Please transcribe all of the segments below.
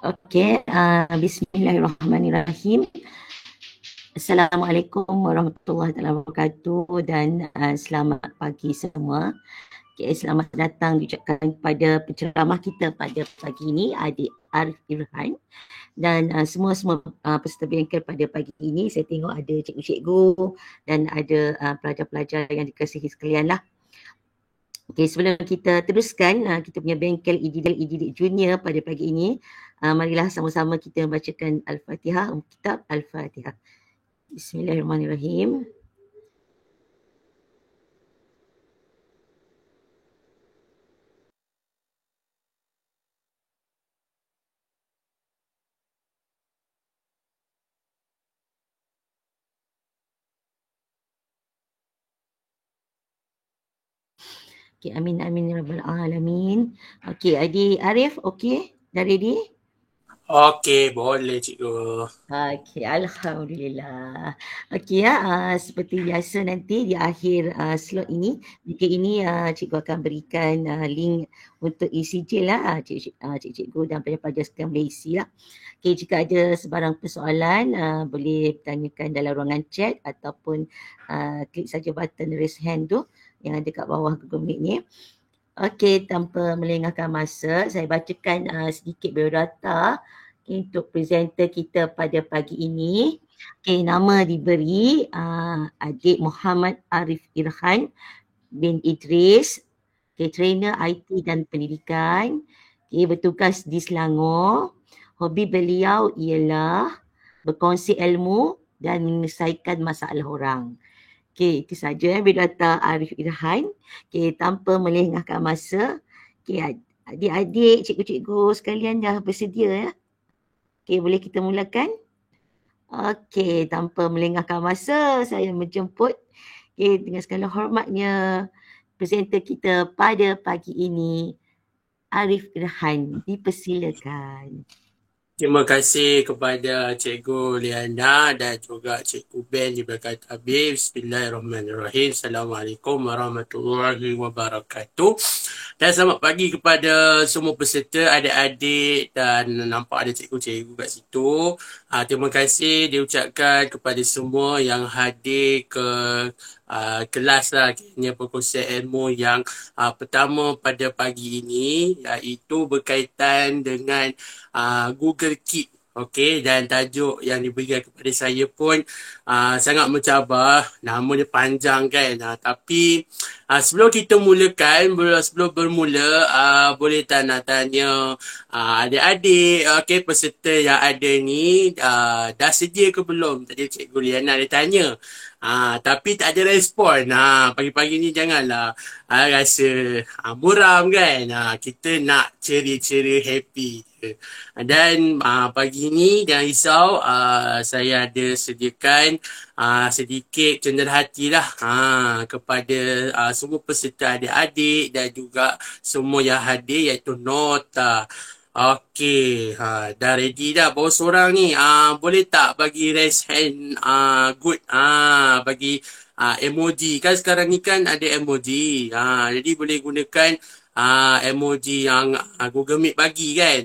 Okey, bismillahirrahmanirrahim. Assalamualaikum warahmatullahi wabarakatuh dan selamat pagi semua. Okay, selamat datang diucapkan kepada penceramah kita pada pagi ini, Adik Arif Irhan. Dan semua peserta bengkel pada pagi ini, saya tengok ada cikgu-cikgu dan ada pelajar-pelajar yang dikasihi sekalian lah. Okay, sebelum kita teruskan kita punya bengkel EDD Junior pada pagi ini, marilah sama-sama kita membacakan Al-Fatihah, kitab Al-Fatihah. Bismillahirrahmanirrahim. Okay, amin amin ya rabbal alamin. Okay, Adik Arif, okay? Dah ready? Okey, boleh cikgu. Okey, alhamdulillah. Okey ya, seperti biasa nanti di akhir slot ini, jika ini cikgu akan berikan link untuk isi je lah, cikgu dan pelajar-pelajar sekalian boleh isi lah. Okey, jika ada sebarang persoalan, boleh tanyakan dalam ruangan chat ataupun klik saja button raise hand tu yang ada kat bawah Google Meet ni. Okey, tanpa melengahkan masa, saya bacakan sedikit biodata untuk presenter kita pada pagi ini. Okay, nama diberi Adik Muhammad Arif Irhan bin Idris. Okay, trainer IT dan pendidikan. Okay, bertugas di Selangor. Hobi beliau ialah berkongsi ilmu dan menyelesaikan masalah orang. Okay, itu saja biodata Arif Irhan. Okay, tanpa melengahkan masa. Okay, adik-adik, cikgu-cikgu sekalian dah bersedia ya? Okay, boleh kita mulakan? Okey, tanpa melengahkan masa, saya menjemput dengan segala hormatnya presenter kita pada pagi ini, Arif Irhan. Dipersilakan. Terima kasih kepada Cikgu Liana dan juga Cikgu Ben di belakang tabir. Bismillahirrahmanirrahim. Assalamualaikum warahmatullahi wabarakatuh. Dan selamat pagi kepada semua peserta, adik-adik dan nampak ada cikgu-cikgu kat situ. Terima kasih diucapkan kepada semua yang hadir ke kelas lah, kiranya perkongsian ilmu yang pertama pada pagi ini, iaitu berkaitan dengan Google Keep. Okey, dan tajuk yang diberikan kepada saya pun sangat mencabar. Namanya panjang kan. Tapi sebelum kita mulakan, sebelum bermula, boleh tak nak tanya adik-adik, okey, peserta yang ada ni dah sedia ke belum? Tadi Cikgu Liana dia tanya. Tapi tak ada respon. Pagi-pagi ni janganlah rasa muram kan. Kita nak ceria-ceria happy. Dan pagi ni jangan risau, saya ada sediakan sedikit cenderhati lah kepada semua peserta adik-adik dan juga semua yang hadir, iaitu nota. Okey, dah ready dah bawa seorang ni. Boleh tak bagi raise hand good, bagi emoji. Kan sekarang ni kan ada emoji. Jadi boleh gunakan emoji yang Google Meet bagi kan.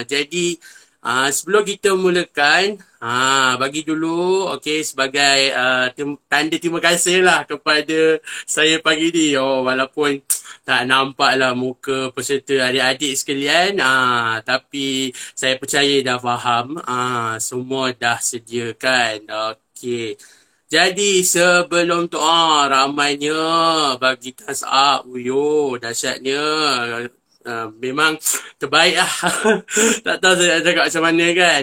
Jadi sebelum kita mulakan, bagi dulu sebagai tanda terima kasih lah kepada saya pagi ni. Walaupun tak nampak lah muka peserta adik-adik sekalian, tapi saya percaya dah faham, semua dah sediakan. Okey. Jadi sebelum tu ramainya bagi thumbs up. Dahsyatnya. Memang terbaik lah. Tak tahu saya nak cakap macam mana kan.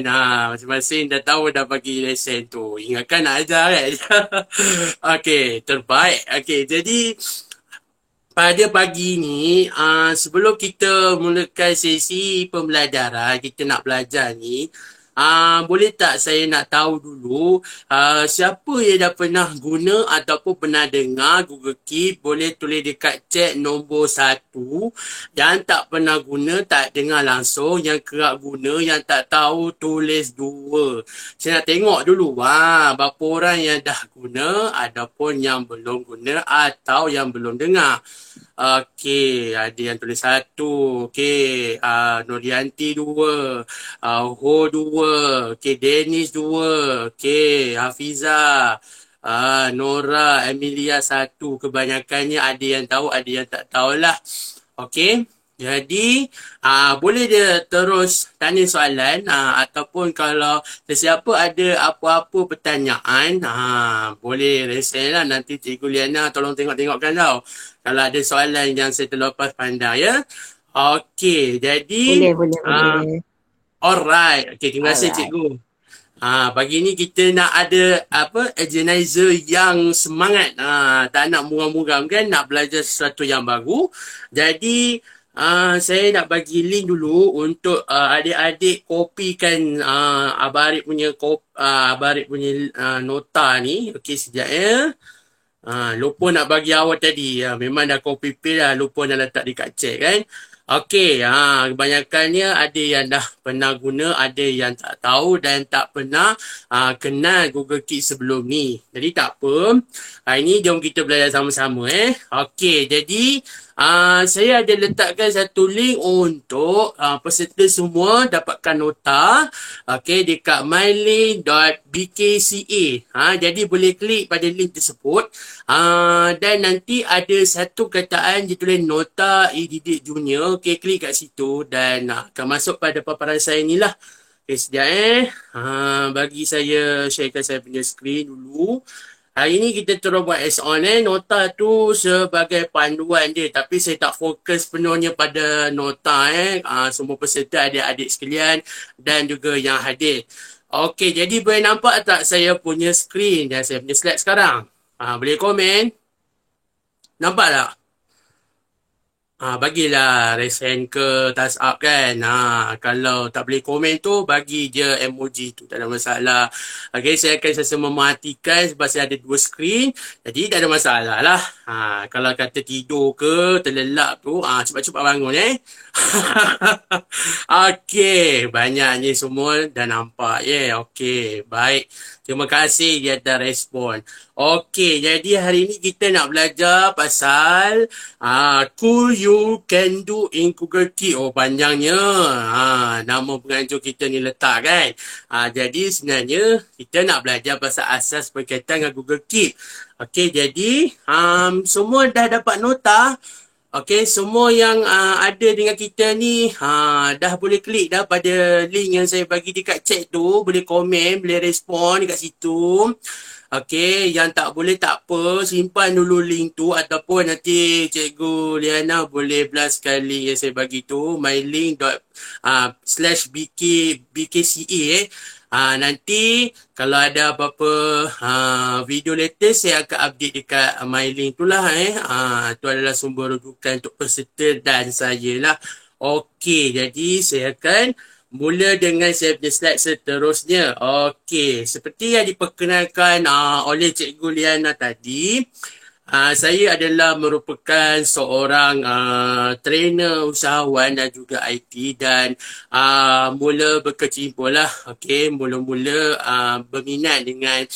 Masing-masing dah tahu dah bagi lesen tu. Ingatkan nak ajar kan. Okey, terbaik. Okey, jadi pada pagi ni, sebelum kita mulakan sesi pembelajaran, kita nak belajar ni, Boleh tak saya nak tahu dulu siapa yang dah pernah guna ataupun pernah dengar Google Keep, boleh tulis dekat chat nombor 1. Yang tak pernah guna, tak dengar langsung. Yang kerap guna, yang tak tahu, tulis 2. Saya nak tengok dulu berapa orang yang dah guna ataupun yang belum guna atau yang belum dengar. Okey, ada yang tulis 1. Okey, Nurianti 2. Ho 2. Okey, Dennis 2. Okey, Hafiza. Nora, Emilia 1. Kebanyakannya ada yang tahu, ada yang tak tahulah. Okey. Jadi, boleh dia terus tanya soalan ataupun kalau sesiapa ada apa-apa pertanyaan, boleh resen lah. Nanti Cikgu Liana tolong tengok-tengokkan tau. Kalau ada soalan yang saya terlepas pandang ya. Okey, jadi Boleh. alright. Okey, terima kasih Alright. Cikgu. Pagi ni kita nak ada organizer yang semangat. Tak nak muram-muram kan, nak belajar sesuatu yang baru. Jadi saya nak bagi link dulu untuk adik-adik kopikan Abang Arif punya nota ni. Okey, sekejap ya. Lupa nak bagi awal tadi. Memang dah copy paste dah, lupa nak letak dekat chat kan. Okey, kebanyakannya ada yang dah pernah guna, ada yang tak tahu dan tak pernah kenal Google Keep sebelum ni. Jadi tak apa. Hari ni jom kita belajar sama-sama Okey, jadi saya ada letakkan satu link untuk peserta semua dapatkan nota dekat mylink.bkca. Jadi boleh klik pada link tersebut. Dan nanti ada satu kataan dia tulis nota e-didik junior. Okey, klik kat situ dan akan masuk pada paparan saya ni lah. Okey, sekejap bagi saya sharekan saya punya skrin dulu. Hari ni kita terus buat add-on Nota tu sebagai panduan dia. Tapi saya tak fokus penuhnya pada nota semua peserta adik-adik sekalian dan juga yang hadir. Okey, jadi boleh nampak tak saya punya skrin dan saya punya slide sekarang? Boleh komen? Nampak tak? Bagilah raise hand ke thumbs up kan. Kalau tak boleh komen tu, bagi je emoji tu. Tak ada masalah. Okay, saya akan sesa mematikan sebab saya ada 2 skrin. Jadi tak ada masalah lah. Kalau kata tidur ke, terlelap tu, cepat-cepat bangun Okey, banyaknya semua dah nampak Okey, baik. Terima kasih dia dah respon. Okey, jadi hari ni kita nak belajar pasal cool you can do in Google Keep. Panjangnya. Nama pengajar kita ni letak kan. Jadi sebenarnya kita nak belajar pasal asas berkaitan dengan Google Keep. Okey, jadi semua dah dapat nota. Okey, semua yang ada dengan kita ni dah boleh klik dah pada link yang saya bagi dekat chat tu. Boleh komen, boleh respon dekat situ. Okey, yang tak boleh tak apa. Simpan dulu link tu ataupun nanti Cikgu Liana boleh blastkan link yang saya bagi tu. mylink./bkca nanti kalau ada apa-apa video latest saya akan update dekat MyLink tu lah tu adalah sumber rujukan untuk peserta dan saya lah. Okey, jadi saya akan mula dengan saya punya slide seterusnya. Okey, seperti yang diperkenalkan oleh Cikgu Liana tadi, saya adalah merupakan seorang trainer usahawan dan juga IT dan mula berkecimpung lah. Okey, mula-mula berminat dengan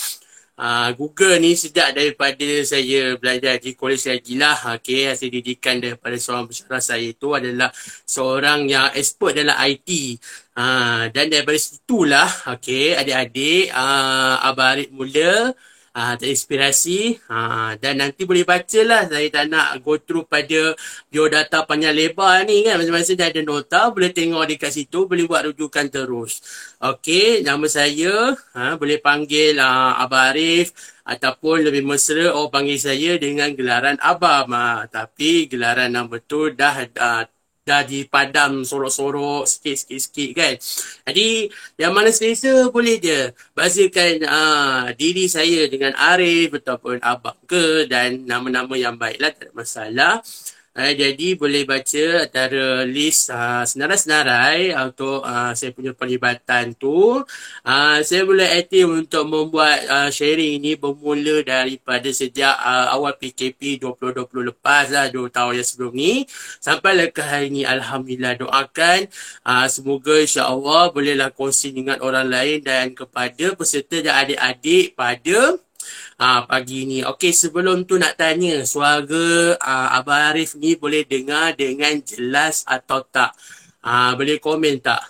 Google ni sejak daripada saya belajar di kolej lagi lah. Okey, hasil didikan daripada seorang pensyarah saya itu adalah seorang yang expert dalam IT. Dan daripada situlah, okey, adik-adik, Abang Arif mula terinspirasi dan nanti boleh baca lah. Saya tak nak go through pada biodata panjang lebar ni kan. Masing-masing dah ada nota, boleh tengok dekat situ, boleh buat rujukan terus. Okey, nama saya boleh panggil Abang Arif ataupun lebih mesra panggil saya dengan gelaran Abang. Tapi gelaran nama tu dah dipadam sorok-sorok sikit-sikit kan. Jadi yang mana selesa boleh je bahasakan diri saya dengan Arif ataupun Abang ke dan nama-nama yang baik lah, tak ada masalah. Jadi boleh baca antara list senarai-senarai untuk saya punya pelibatan tu. Saya boleh aktif untuk membuat sharing ini bermula daripada sejak awal PKP 2020 lepas lah, 2 tahun yang sebelum ni. Sampailah ke hari ni, Alhamdulillah, doakan semoga insya-Allah bolehlah kongsi dengan orang lain dan kepada peserta dan adik-adik pada pagi ni. Okey, sebelum tu nak tanya, suara Abang Arif ni boleh dengar dengan jelas atau tak? Boleh komen tak?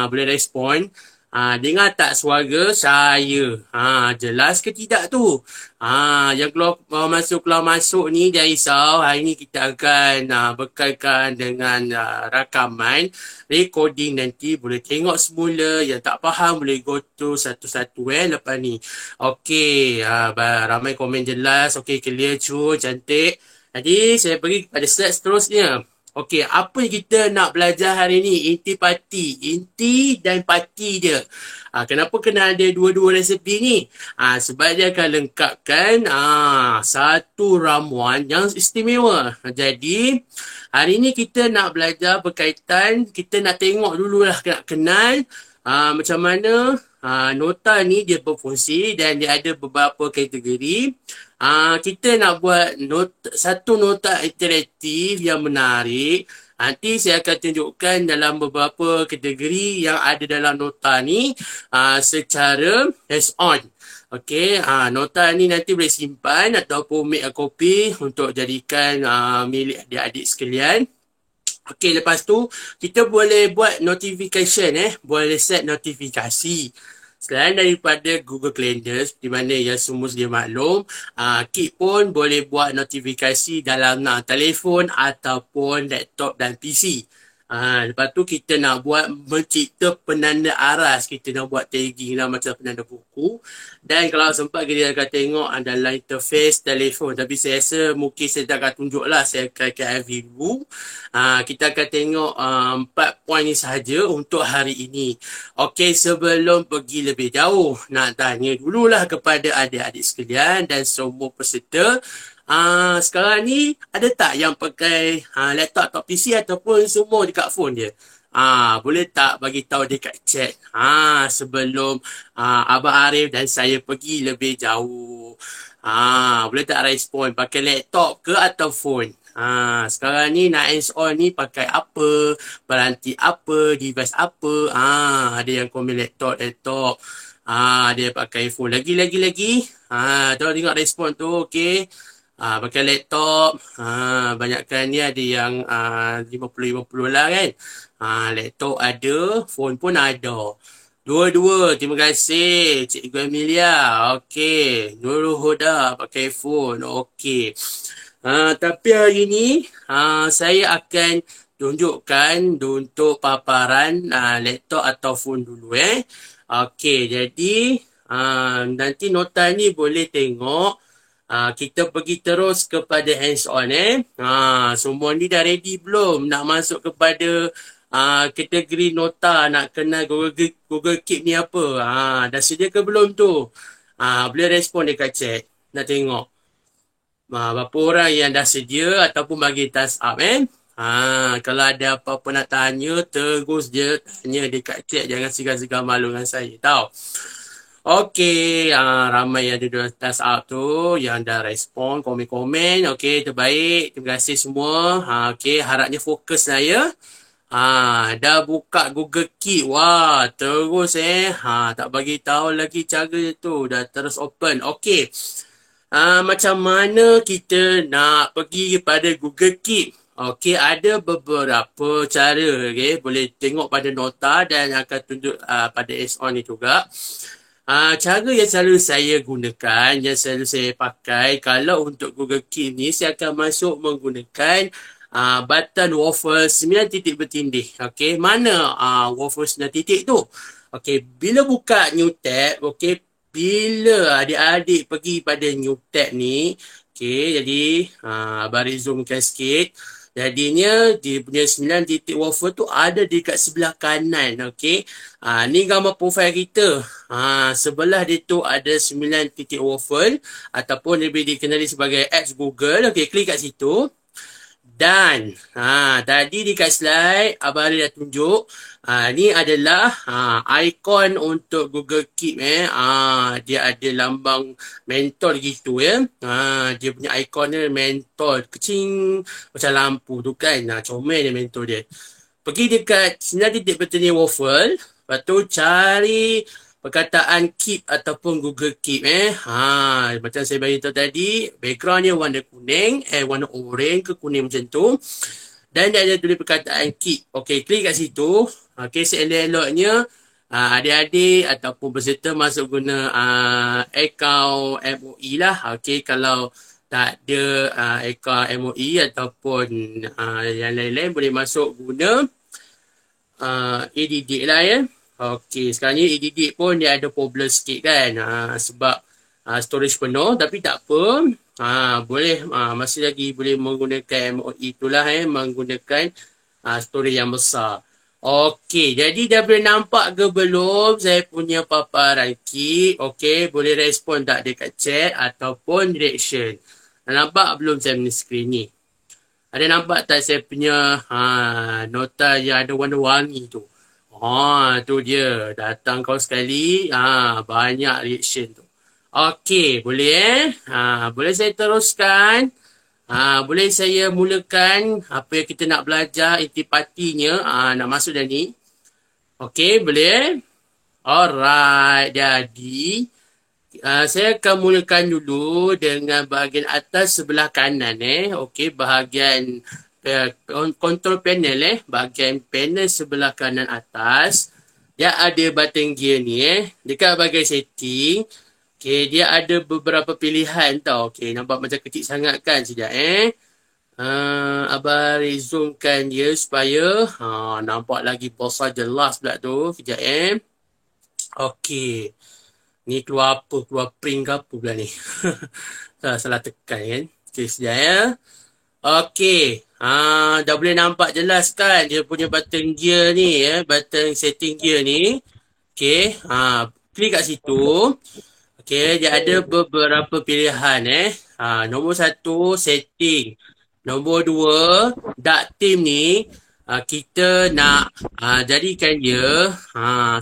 Boleh respon. Dengar tak suara saya? Jelas ke tidak tu? Yang keluar masuk ni jangan risau. Hari ni kita akan bekalkan dengan rakaman recording, nanti boleh tengok semula. Yang tak faham boleh go to satu-satu lepas ni. Okey, ramai komen jelas. Okey, clear, cu, cantik. Jadi saya pergi kepada slide seterusnya. Okey, apa yang kita nak belajar hari ni? Inti dan parti dia. Kenapa kena ada dua-dua resepi ni? Sebab dia akan lengkapkan satu ramuan yang istimewa. Jadi, hari ni kita nak belajar berkaitan, kita nak tengok dululah, nak kenal macam mana nota ni dia berfungsi dan dia ada beberapa kategori. Kita nak buat satu nota interaktif yang menarik. Nanti saya akan tunjukkan dalam beberapa kategori yang ada dalam nota ni secara hands-on. Okey, nota ni nanti boleh simpan ataupun make a copy untuk jadikan milik adik-adik sekalian. Okey, lepas tu kita boleh buat notification, boleh set notifikasi. Selain daripada Google Calendar, di mana yang semua sedia maklum, Kik pun boleh buat notifikasi dalam telefon ataupun laptop dan PC. Lepas tu kita nak buat mencipta penanda aras. Kita nak buat tagging lah macam penanda buku. Dan kalau sempat kita akan tengok dalam interface telefon. Tapi saya rasa mungkin saya tak akan tunjuk lah. Saya akan review dulu. Kita akan tengok 4 poin ni sahaja untuk hari ini. Okey, sebelum pergi lebih jauh, nak tanya dululah kepada adik-adik sekalian dan semua peserta. Sekarang ni ada tak yang pakai laptop atau PC ataupun semua dekat phone dia? Boleh tak bagi tahu dekat chat sebelum Abang Arif dan saya pergi lebih jauh. Boleh tak respon pakai laptop ke atau phone? Sekarang ni nak hands-on ni pakai apa? Peranti apa? Device apa? Ada yang komen laptop. Ada yang pakai phone. Lagi. Tengok respon tu, okey. Pakai laptop, banyakkan ni ada yang 50-50 lah kan. Laptop ada, phone pun ada. Dua-dua, terima kasih Cikgu Amelia. Okey, Nurul Huda pakai phone, okey. Tapi hari ni saya akan tunjukkan untuk paparan laptop atau phone dulu Okey, jadi nanti nota ni boleh tengok. Kita pergi terus kepada hands-on semua ni dah ready belum? Nak masuk kepada kategori nota, nak kenal Google Keep ni apa? Dah sedia ke belum tu? Boleh respon dekat chat. Nak tengok berapa orang yang dah sedia ataupun bagi thumbs up kalau ada apa-apa nak tanya, terus je tanya dekat chat. Jangan segan-segan malu dengan saya, tau. Okey, ramai yang ada thumbs up tu, yang dah respon, komen-komen. Okey, terbaik. Terima kasih semua. Okey, harapnya fokus saya. Dah buka Google Keep. Wah, terus tak bagi tahu lagi cara tu. Dah terus open. Okey. Macam mana kita nak pergi kepada Google Keep? Okey, ada beberapa cara. Okay? Boleh tengok pada nota dan akan tunjuk pada hands-on ni juga. Cara yang selalu saya gunakan, yang selalu saya pakai, kalau untuk Google Keep ni, saya akan masuk menggunakan button waffle 9 titik bertindih. Okey, mana waffle 9 titik tu? Okey, bila buka new tab, okey, bila adik-adik pergi pada new tab ni, okey, jadi Abang zoomkan sikit. Jadinya dia punya 9 titik waffle tu ada dekat sebelah kanan. Okey. Ni gambar profil kita. Sebelah dia tu ada 9 titik waffle ataupun lebih dikenali sebagai apps Google. Okey, klik kat situ. Dan tadi dekat slide Abang Ali dah tunjuk, ni adalah ikon untuk Google Keep. Dia ada lambang mentol gitu ya. Dia punya ikon dia mentol kecil macam lampu tu kan. Comel dia mentol dia. Pergi dekat 9 titik bertanya waffle, lepas tu cari perkataan keep ataupun Google Keep. Macam saya bagi tahu tadi, background dia warna kuning, warna orange ke kuning macam tu. Dan dia ada tulis perkataan keep. Okey, klik kat situ. Okey, seelok-eloknya adik-adik ataupun peserta masuk guna akaun MOE lah. Okey, kalau tak ada akaun MOE ataupun yang lain-lain boleh masuk guna EDD lah ya. Okey, sekarang ni EDD pun dia ada problem sikit kan. Sebab storage penuh, tapi tak apa. Boleh masih lagi boleh menggunakan MOE itulah menggunakan storage yang besar. Okey, jadi dah boleh nampak ke belum saya punya paparan key? Okey, boleh respon tak dekat chat ataupun reaction. Dah nampak belum saya punya screen ni? Ada nampak tak saya punya nota yang ada warna-warni tu? Tu dia. Datang kau sekali. Banyak reaction tu. Okey, boleh boleh saya teruskan. Boleh saya mulakan apa yang kita nak belajar intipatinya. Nak masuk dah ni. Okey, boleh? Alright, jadi saya akan mulakan dulu dengan bahagian atas sebelah kanan. Okey, bahagian control panel. Bahagian panel sebelah kanan atas. Dia ada button gear ni. Dekat bahagian setting. Okey, dia ada beberapa pilihan tau. Okey, nampak macam kecil sangat kan? Sekejap Abang zoomkan dia supaya nampak lagi besar jelas pula tu. Sekejap Okey. Ni keluar apa? Keluar print ke apa pula ni? Salah tekan kan? Okey, sekejap Okey. Dah boleh nampak jelas kan dia punya button gear ni button setting gear ni. Okey. Klik kat situ. Okey, dia ada beberapa pilihan nombor 1 setting. Nombor 2 dark theme ni kita nak jadikan dia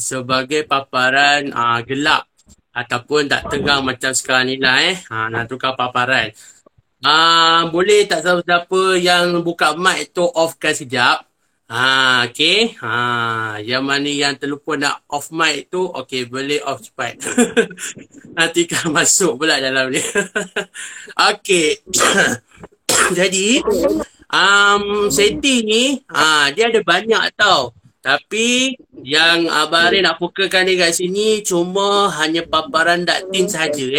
sebagai paparan gelap ataupun tak terang macam sekarang ni lah nak tukar paparan. Boleh tak siapa-siapa yang buka mic tu offkan sekejap. Okey. Yang mana yang terlupa nak off mic tu, okey boleh off cepat. Nanti kan masuk pula dalam ni. Okey. Jadi setting ni dia ada banyak tau. Tapi yang Abang Ari nak fokuskan ni kat sini cuma hanya paparan dark theme sahaja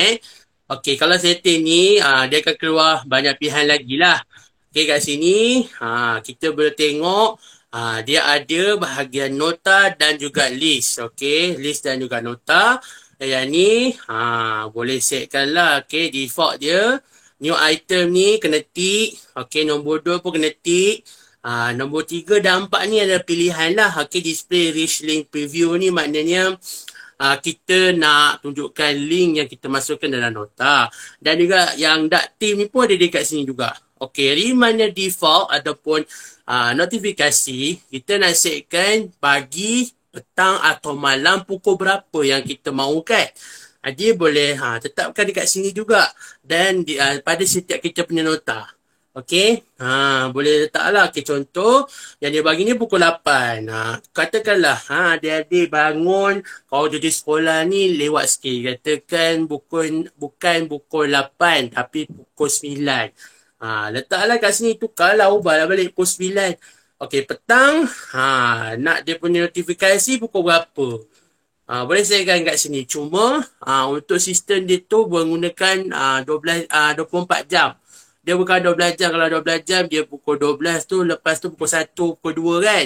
Okey, kalau setting ni dia akan keluar banyak pilihan lagi lah. Okey, kat sini kita boleh tengok dia ada bahagian nota dan juga list. Okey, list dan juga nota. Yang ni boleh setkan lah. Okey, default dia new item ni kena tick. Okey, nombor 2 pun kena tick. Nombor 3 dan 4 ni ada pilihan lah. Okey, display rich link preview ni maknanya kita nak tunjukkan link yang kita masukkan dalam nota. Dan juga yang dark theme ni pun ada dekat sini juga. Okey, reminder default ataupun notifikasi kita nak setkan pagi, petang atau malam pukul berapa yang kita mahukan. Dia boleh tetapkan dekat sini juga. Dan pada setiap kita punya nota. Okey. Boleh letaklah. Okey, contoh yang dia bagi ni pukul 8. Katakanlah adik-adik bangun kalau jadi sekolah ni lewat sikit. Katakan bukan pukul 8 tapi pukul 9. Letaklah kat sini, tukarlah, ubahlah balik pukul 9. Okey, petang nak dia punya notifikasi pukul berapa. Boleh saya kan kat sini. Cuma untuk sistem dia tu menggunakan 24 jam. Dia bukan 12 jam. Kalau 12 jam dia pukul 12 tu. Lepas tu pukul 1, pukul 2 kan.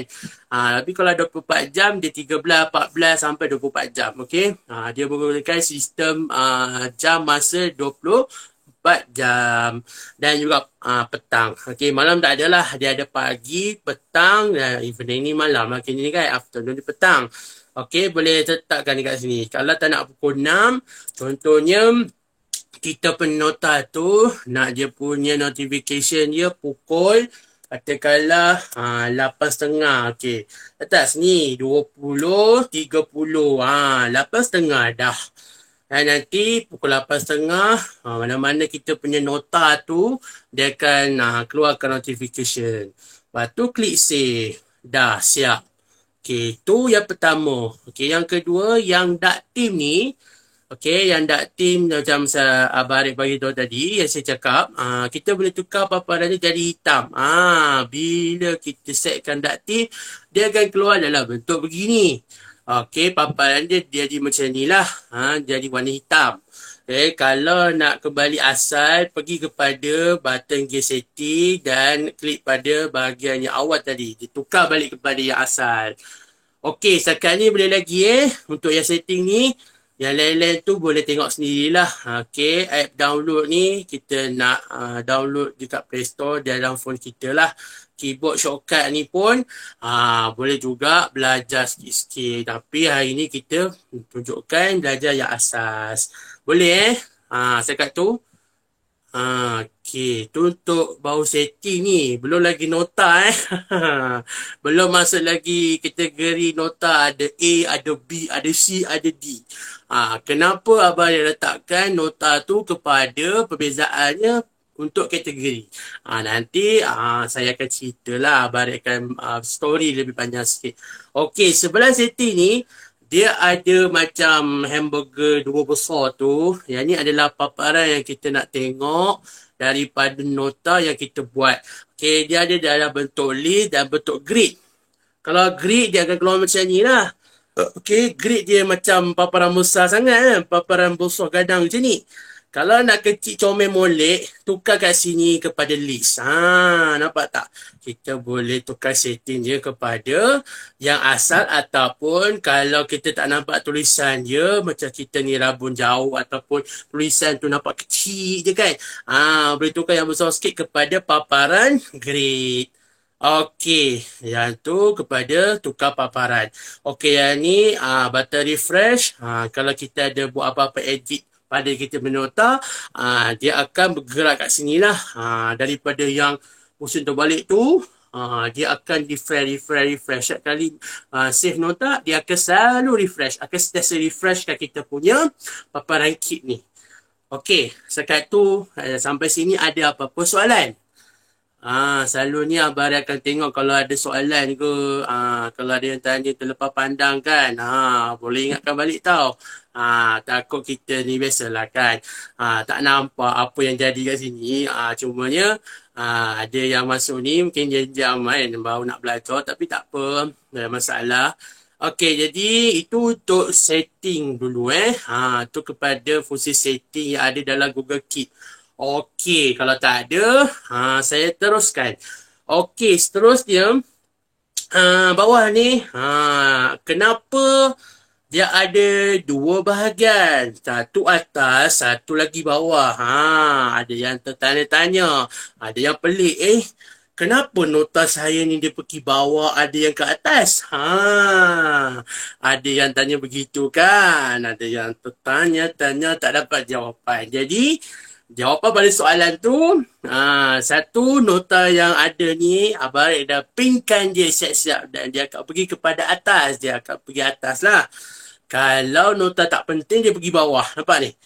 Tapi kalau 24 jam dia 13, 14 sampai 24 jam. Okey. Dia menggunakan sistem jam masa 24 jam. Dan juga petang. Okey, malam tak adalah. Dia ada pagi, petang dan evening ni malam. Okey, ni kan afternoon ni petang. Okey, boleh letakkan dekat sini. Kalau tak nak pukul 6, contohnya kita penota tu nak dia punya notification dia pukul Katakanlah 8.30. Okey. Atas ni 20, 30. 8.30 dah. Dan nanti pukul 8.30, mana-mana kita punya nota tu, dia akan keluarkan notification. Lepas tu klik save. Dah siap. Okey, tu yang pertama. Okey, yang kedua, yang dark theme ni, okey, yang dark theme macam Abang Arif bagi tahu tadi, yang saya cakap, kita boleh tukar paparan dia jadi hitam. Bila kita setkan dark theme, dia akan keluar dalam bentuk begini. Okey, paparan dia jadi macam ni lah. Jadi warna hitam. Okay, kalau nak kembali asal, pergi kepada button gear setting dan klik pada bahagian yang awal tadi. Ditukar balik kepada yang asal. Okey, setakat ni boleh lagi untuk yang setting ni. Yang lain-lain tu boleh tengok sendirilah. Okey, app download ni kita nak download dekat Play Store dalam phone kita lah. Keyboard shortcut ni pun boleh juga belajar sikit-sikit. Tapi hari ni kita tunjukkan belajar yang asas. Boleh setakat tu. Okey, tu untuk baru setting ni. Belum lagi nota Belum masuk lagi kategori nota. Ada A, ada B, ada C, ada D. Kenapa abang letakkan nota tu kepada perbezaannya untuk kategori. Nanti saya akan ceritalah. Abang akan story lebih panjang sikit. Okey, sebelah setting ni, dia ada macam hamburger dua besar tu. Yang ni adalah paparan yang kita nak tengok daripada nota yang kita buat. Okey, dia ada dalam bentuk list dan bentuk grid. Kalau grid dia akan keluar macam ni lah. Okey, grid dia macam paparan besar sangat. Paparan besar gadang macam ni. Kalau nak kecil comel molek, tukar kat sini kepada list. Nampak tak? Kita boleh tukar setting dia kepada yang asal ataupun kalau kita tak nampak tulisan dia, macam kita ni rabun jauh ataupun tulisan tu nampak kecil je kan. Boleh tukar yang besar sikit kepada paparan grid. Okey, yang tu kepada tukar paparan. Okey, yang ni button refresh. Kalau kita ada buat apa-apa edit pada kita menota, dia akan bergerak kat sini lah. Daripada yang musim terbalik tu, dia akan refresh. Setiap kali save nota, dia akan selalu refresh. Akan sentiasa refresh kat kita punya paparan kit ni. Okey, setakat tu sampai sini ada apa-apa soalan? Selalunya Abang akan tengok kalau ada soalan ke, kalau ada yang tanya terlepas pandang kan, boleh ingatkan balik tau. Takut kita ni biasalah kan, tak nampak apa yang jadi kat sini. Cumanya ada yang masuk ni mungkin jam kan, baru nak belajar tapi tak apa, tak ada masalah. Okey, jadi itu untuk setting dulu tu kepada fungsi setting yang ada dalam Google Keep. Okey, kalau tak ada, saya teruskan. Okey, seterusnya, bawah ni, kenapa dia ada dua bahagian? Satu atas, satu lagi bawah. Ada yang tertanya-tanya, ada yang pelik. Kenapa nota saya ni dia pergi bawah, ada yang ke atas? Ada yang tanya begitu kan? Ada yang tertanya-tanya tak dapat jawapan. Jadi, jawapan pada soalan tu, satu nota yang ada ni, Abang Arif dah pinkan dia siap-siap dan dia akan pergi kepada atas. Dia akan pergi atas lah. Kalau nota tak penting, dia pergi bawah. Nampak ni?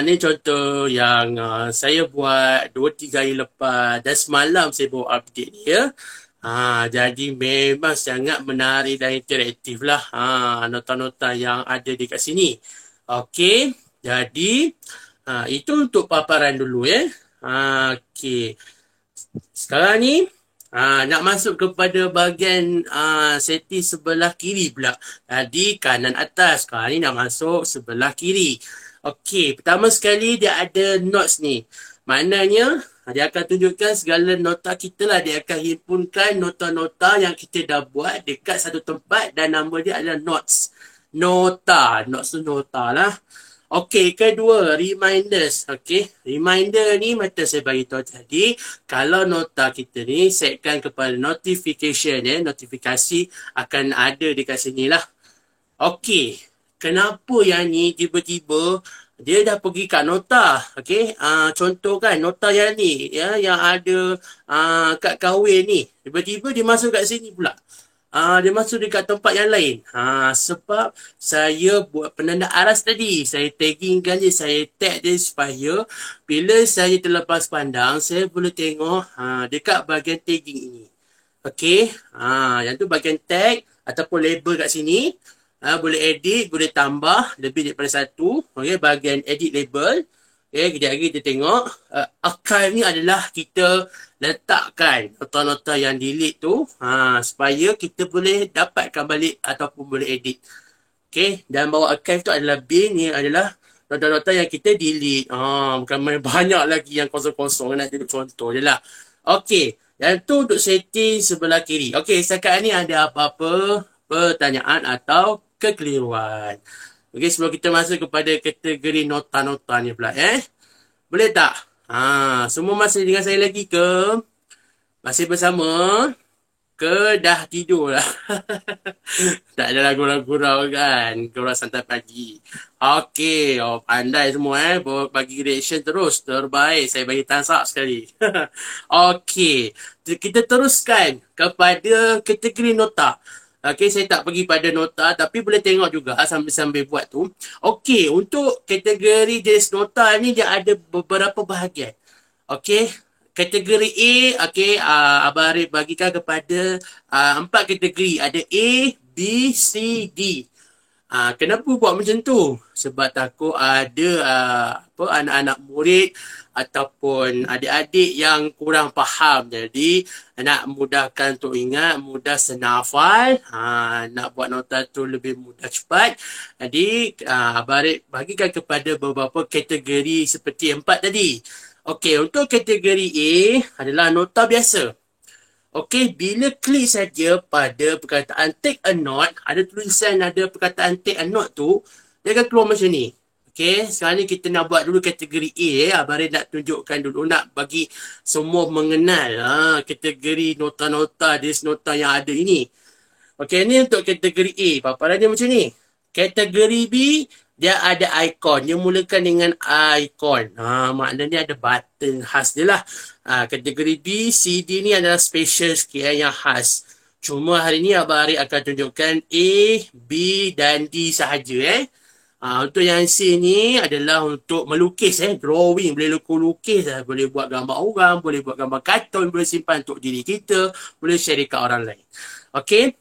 Ni contoh yang saya buat 2-3 hari lepas dan semalam saya buat update ni ya. Jadi memang sangat menarik dan interaktif lah nota-nota yang ada dekat sini. Okey, jadi itu untuk paparan dulu Okey. Sekarang ni nak masuk kepada bahagian setting sebelah kiri pula. Tadi kanan atas, sekarang ni nak masuk sebelah kiri. Okey, pertama sekali dia ada notes ni. Maknanya dia akan tunjukkan segala nota kita lah. Dia akan himpunkan nota-nota yang kita dah buat dekat satu tempat dan nama dia adalah notes. Notes tu nota lah. Okey, kedua, reminders. Okey, reminder ni macam saya bagi tahu tadi, kalau nota kita ni setkan kepada notification notifikasi akan ada dekat sini lah. Okey, kenapa yang ni tiba-tiba Dia dah pergi kat nota. Okey, contoh kan nota yang ni ya, yang ada kad kahwin ni. Tiba-tiba dia masuk kat sini pula. Dia masuk dekat tempat yang lain. Sebab saya buat penanda aras tadi. Saya taggingkan dia, saya tag dia supaya bila saya terlepas pandang, saya boleh tengok dekat bahagian tagging ini. Okey, yang tu bahagian tag ataupun label kat sini. Boleh edit, boleh tambah lebih daripada satu. Okey, bahagian edit label. Okey, kejap lagi kita tengok. Archive ni adalah kita letakkan nota-nota yang delete tu supaya kita boleh dapatkan balik ataupun boleh edit. Okey, dan bawah archive tu adalah bin, ni adalah nota-nota yang kita delete. Bukan main banyak lagi yang kosong-kosong. Nak tengok contoh je lah. Okey, yang tu untuk setting sebelah kiri. Okey, setakat ni ada apa-apa pertanyaan atau kekeliruan? Okey, sebelum kita masuk kepada kategori nota-nota ni pula boleh tak? Semua masih dengan saya lagi ke? Masih bersama? Ke dah tidur lah? Tak ada gurau-gurau kan? Gurau santai pagi. Okey, pandai semua bagi reaction terus. Terbaik. Saya bagi thumbs up sekali. Okey, kita teruskan kepada kategori nota. Okey, saya tak pergi pada nota tapi boleh tengok juga sambil-sambil buat tu. Okey, untuk kategori jenis nota ni dia ada beberapa bahagian. Okey, kategori A, okey, Abang Arif bagikan kepada 4 kategori. Ada A, B, C, D. Kenapa buat macam tu? Sebab takut ada anak-anak murid ataupun adik-adik yang kurang faham. Jadi nak mudahkan untuk ingat, mudah senafal, nak buat nota tu lebih mudah cepat. Jadi Abang Arif bagikan kepada beberapa kategori seperti 4 tadi. Okey, untuk kategori A adalah nota biasa. Okey, bila klik saja pada perkataan take a note, ada tulisan ada perkataan take a note tu, dia akan keluar macam ni. Okey, sekarang ni kita nak buat dulu kategori A. Abang Ray nak tunjukkan dulu, nak bagi semua mengenal kategori nota-nota, jenis nota yang ada ini. Okey, ni untuk kategori A. Paparan dia macam ni. Kategori B, dia ada ikon. Dia mulakan dengan ikon. Maknanya ada button khas dia lah. Kategori B, C, D ni adalah special sikit yang khas. Cuma hari ni Abang Arif akan tunjukkan A, B dan D sahaja. Untuk yang C ni adalah untuk melukis, drawing. Boleh lukis, boleh buat gambar orang, boleh buat gambar kartun, boleh simpan untuk diri kita, boleh share dekat orang lain. Okey.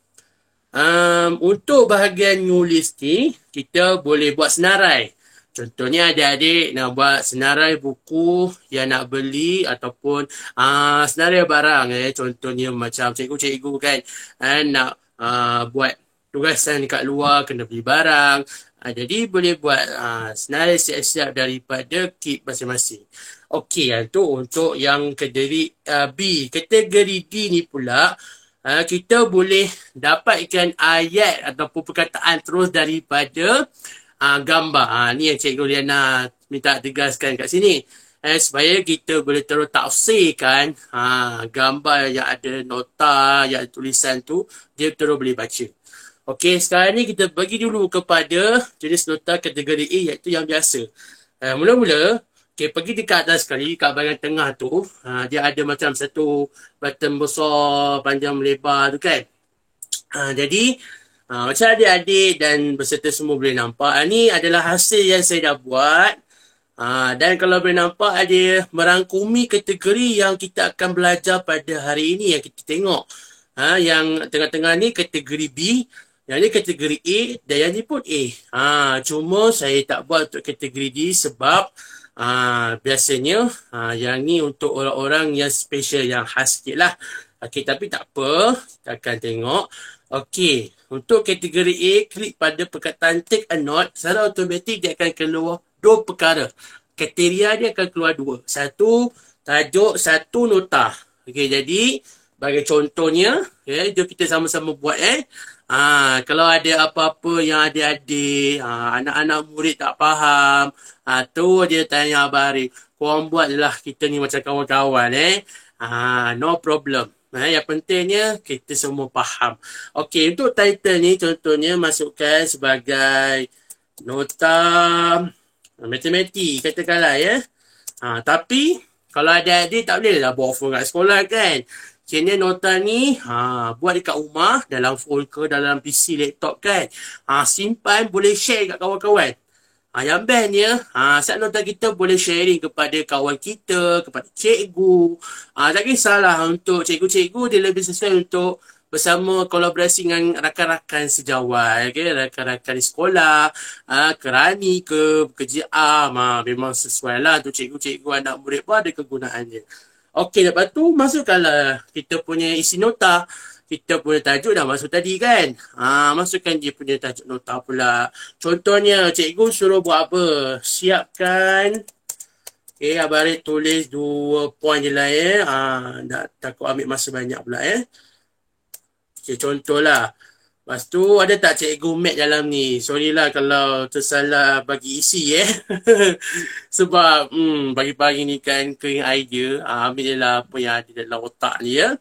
Untuk bahagian nulis ni, kita boleh buat senarai. Contohnya adik-adik nak buat senarai buku yang nak beli ataupun senarai barang. Contohnya macam cikgu-cikgu kan nak buat tugasan dekat luar, kena beli barang. Jadi boleh buat senarai siap-siap daripada kit masing-masing. Okey, itu untuk yang kategori B. Kategori D ni pula, kita boleh dapatkan ayat ataupun perkataan terus daripada gambar. Ni yang Cikgu Liana minta tegaskan kat sini. Supaya kita boleh terus tafsirkan gambar yang ada nota, yang ada tulisan tu, dia terus boleh baca. Okey, sekarang ni kita bagi dulu kepada jenis nota kategori A, iaitu yang biasa. Mula-mula, okay, pergi dekat atas sekali, kat bahagian tengah tu, dia ada macam satu button besar, panjang lebar tu kan. Jadi, macam adik-adik dan peserta semua boleh nampak, ni adalah hasil yang saya dah buat. Dan kalau boleh nampak, ada merangkumi kategori yang kita akan belajar pada hari ini yang kita tengok. Yang tengah-tengah ni kategori B, yang ni kategori A dan yang ni pun A. Cuma saya tak buat untuk kategori D sebab biasanya yang ni untuk orang-orang yang special, yang khas sikit lah. Okey, tapi tak apa, kita akan tengok. Okey, untuk kategori A, klik pada perkataan take a note, secara automatik dia akan keluar 2 perkara. Kriteria dia akan keluar 2. Satu tajuk, satu nota. Okey, jadi bagi contohnya, jom kita sama-sama buat. Kalau ada apa-apa yang adik-adik, anak-anak murid tak faham, tu dia tanya Abang Arif, korang buat lah, kita ni macam kawan-kawan. No problem. Yang pentingnya kita semua faham. Okey, untuk title ni contohnya masukkan sebagai nota Matematik katakanlah ya. Tapi kalau adik-adik tak boleh lah bawa phone kat sekolah kan. Kena nota ni buat dekat rumah, dalam phone ke, dalam PC, laptop kan. Simpan, boleh share kat kawan-kawan. Yang bestnya, saat nota kita boleh sharing kepada kawan kita, kepada cikgu. Tak kisahlah untuk cikgu-cikgu, dia lebih sesuai untuk bersama kolaborasi dengan rakan-rakan sejawat, okay? Rakan-rakan di sekolah, kerani ke, kerja memang sesuai lah untuk cikgu-cikgu, anak murid pun ada kegunaannya. Okey, lepas tu masukkanlah kita punya isi nota. Kita punya tajuk dah masuk tadi kan. Masukkan dia punya tajuk nota pula. Contohnya, cikgu suruh buat apa? Siapkan. Abang Arif tulis 2 poin je lah takut ambil masa banyak pula contohlah. Lepas tu ada tak cikgu mat dalam ni? Sorry lah kalau tersalah bagi isi Sebab pagi-pagi ni kan kering idea. Ambil je lah apa yang ada dalam otak ni ya.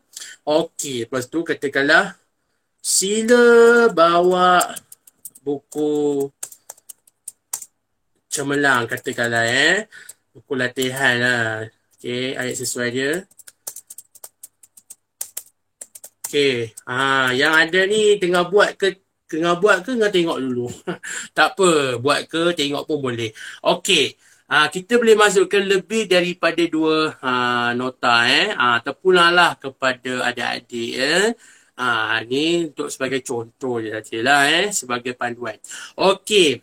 Okey, lepas tu katakanlah sila bawa buku cemerlang katakanlah buku latihan lah. Okey, ayat sesuai dia. Okey, yang ada ni tengah buat ke tengok dulu. Tak apa, buat ke tengok pun boleh. Okey, kita boleh masukkan lebih daripada 2 nota terpulanglah kepada adik-adik ni untuk sebagai contoh je sajalah sebagai panduan. Okey.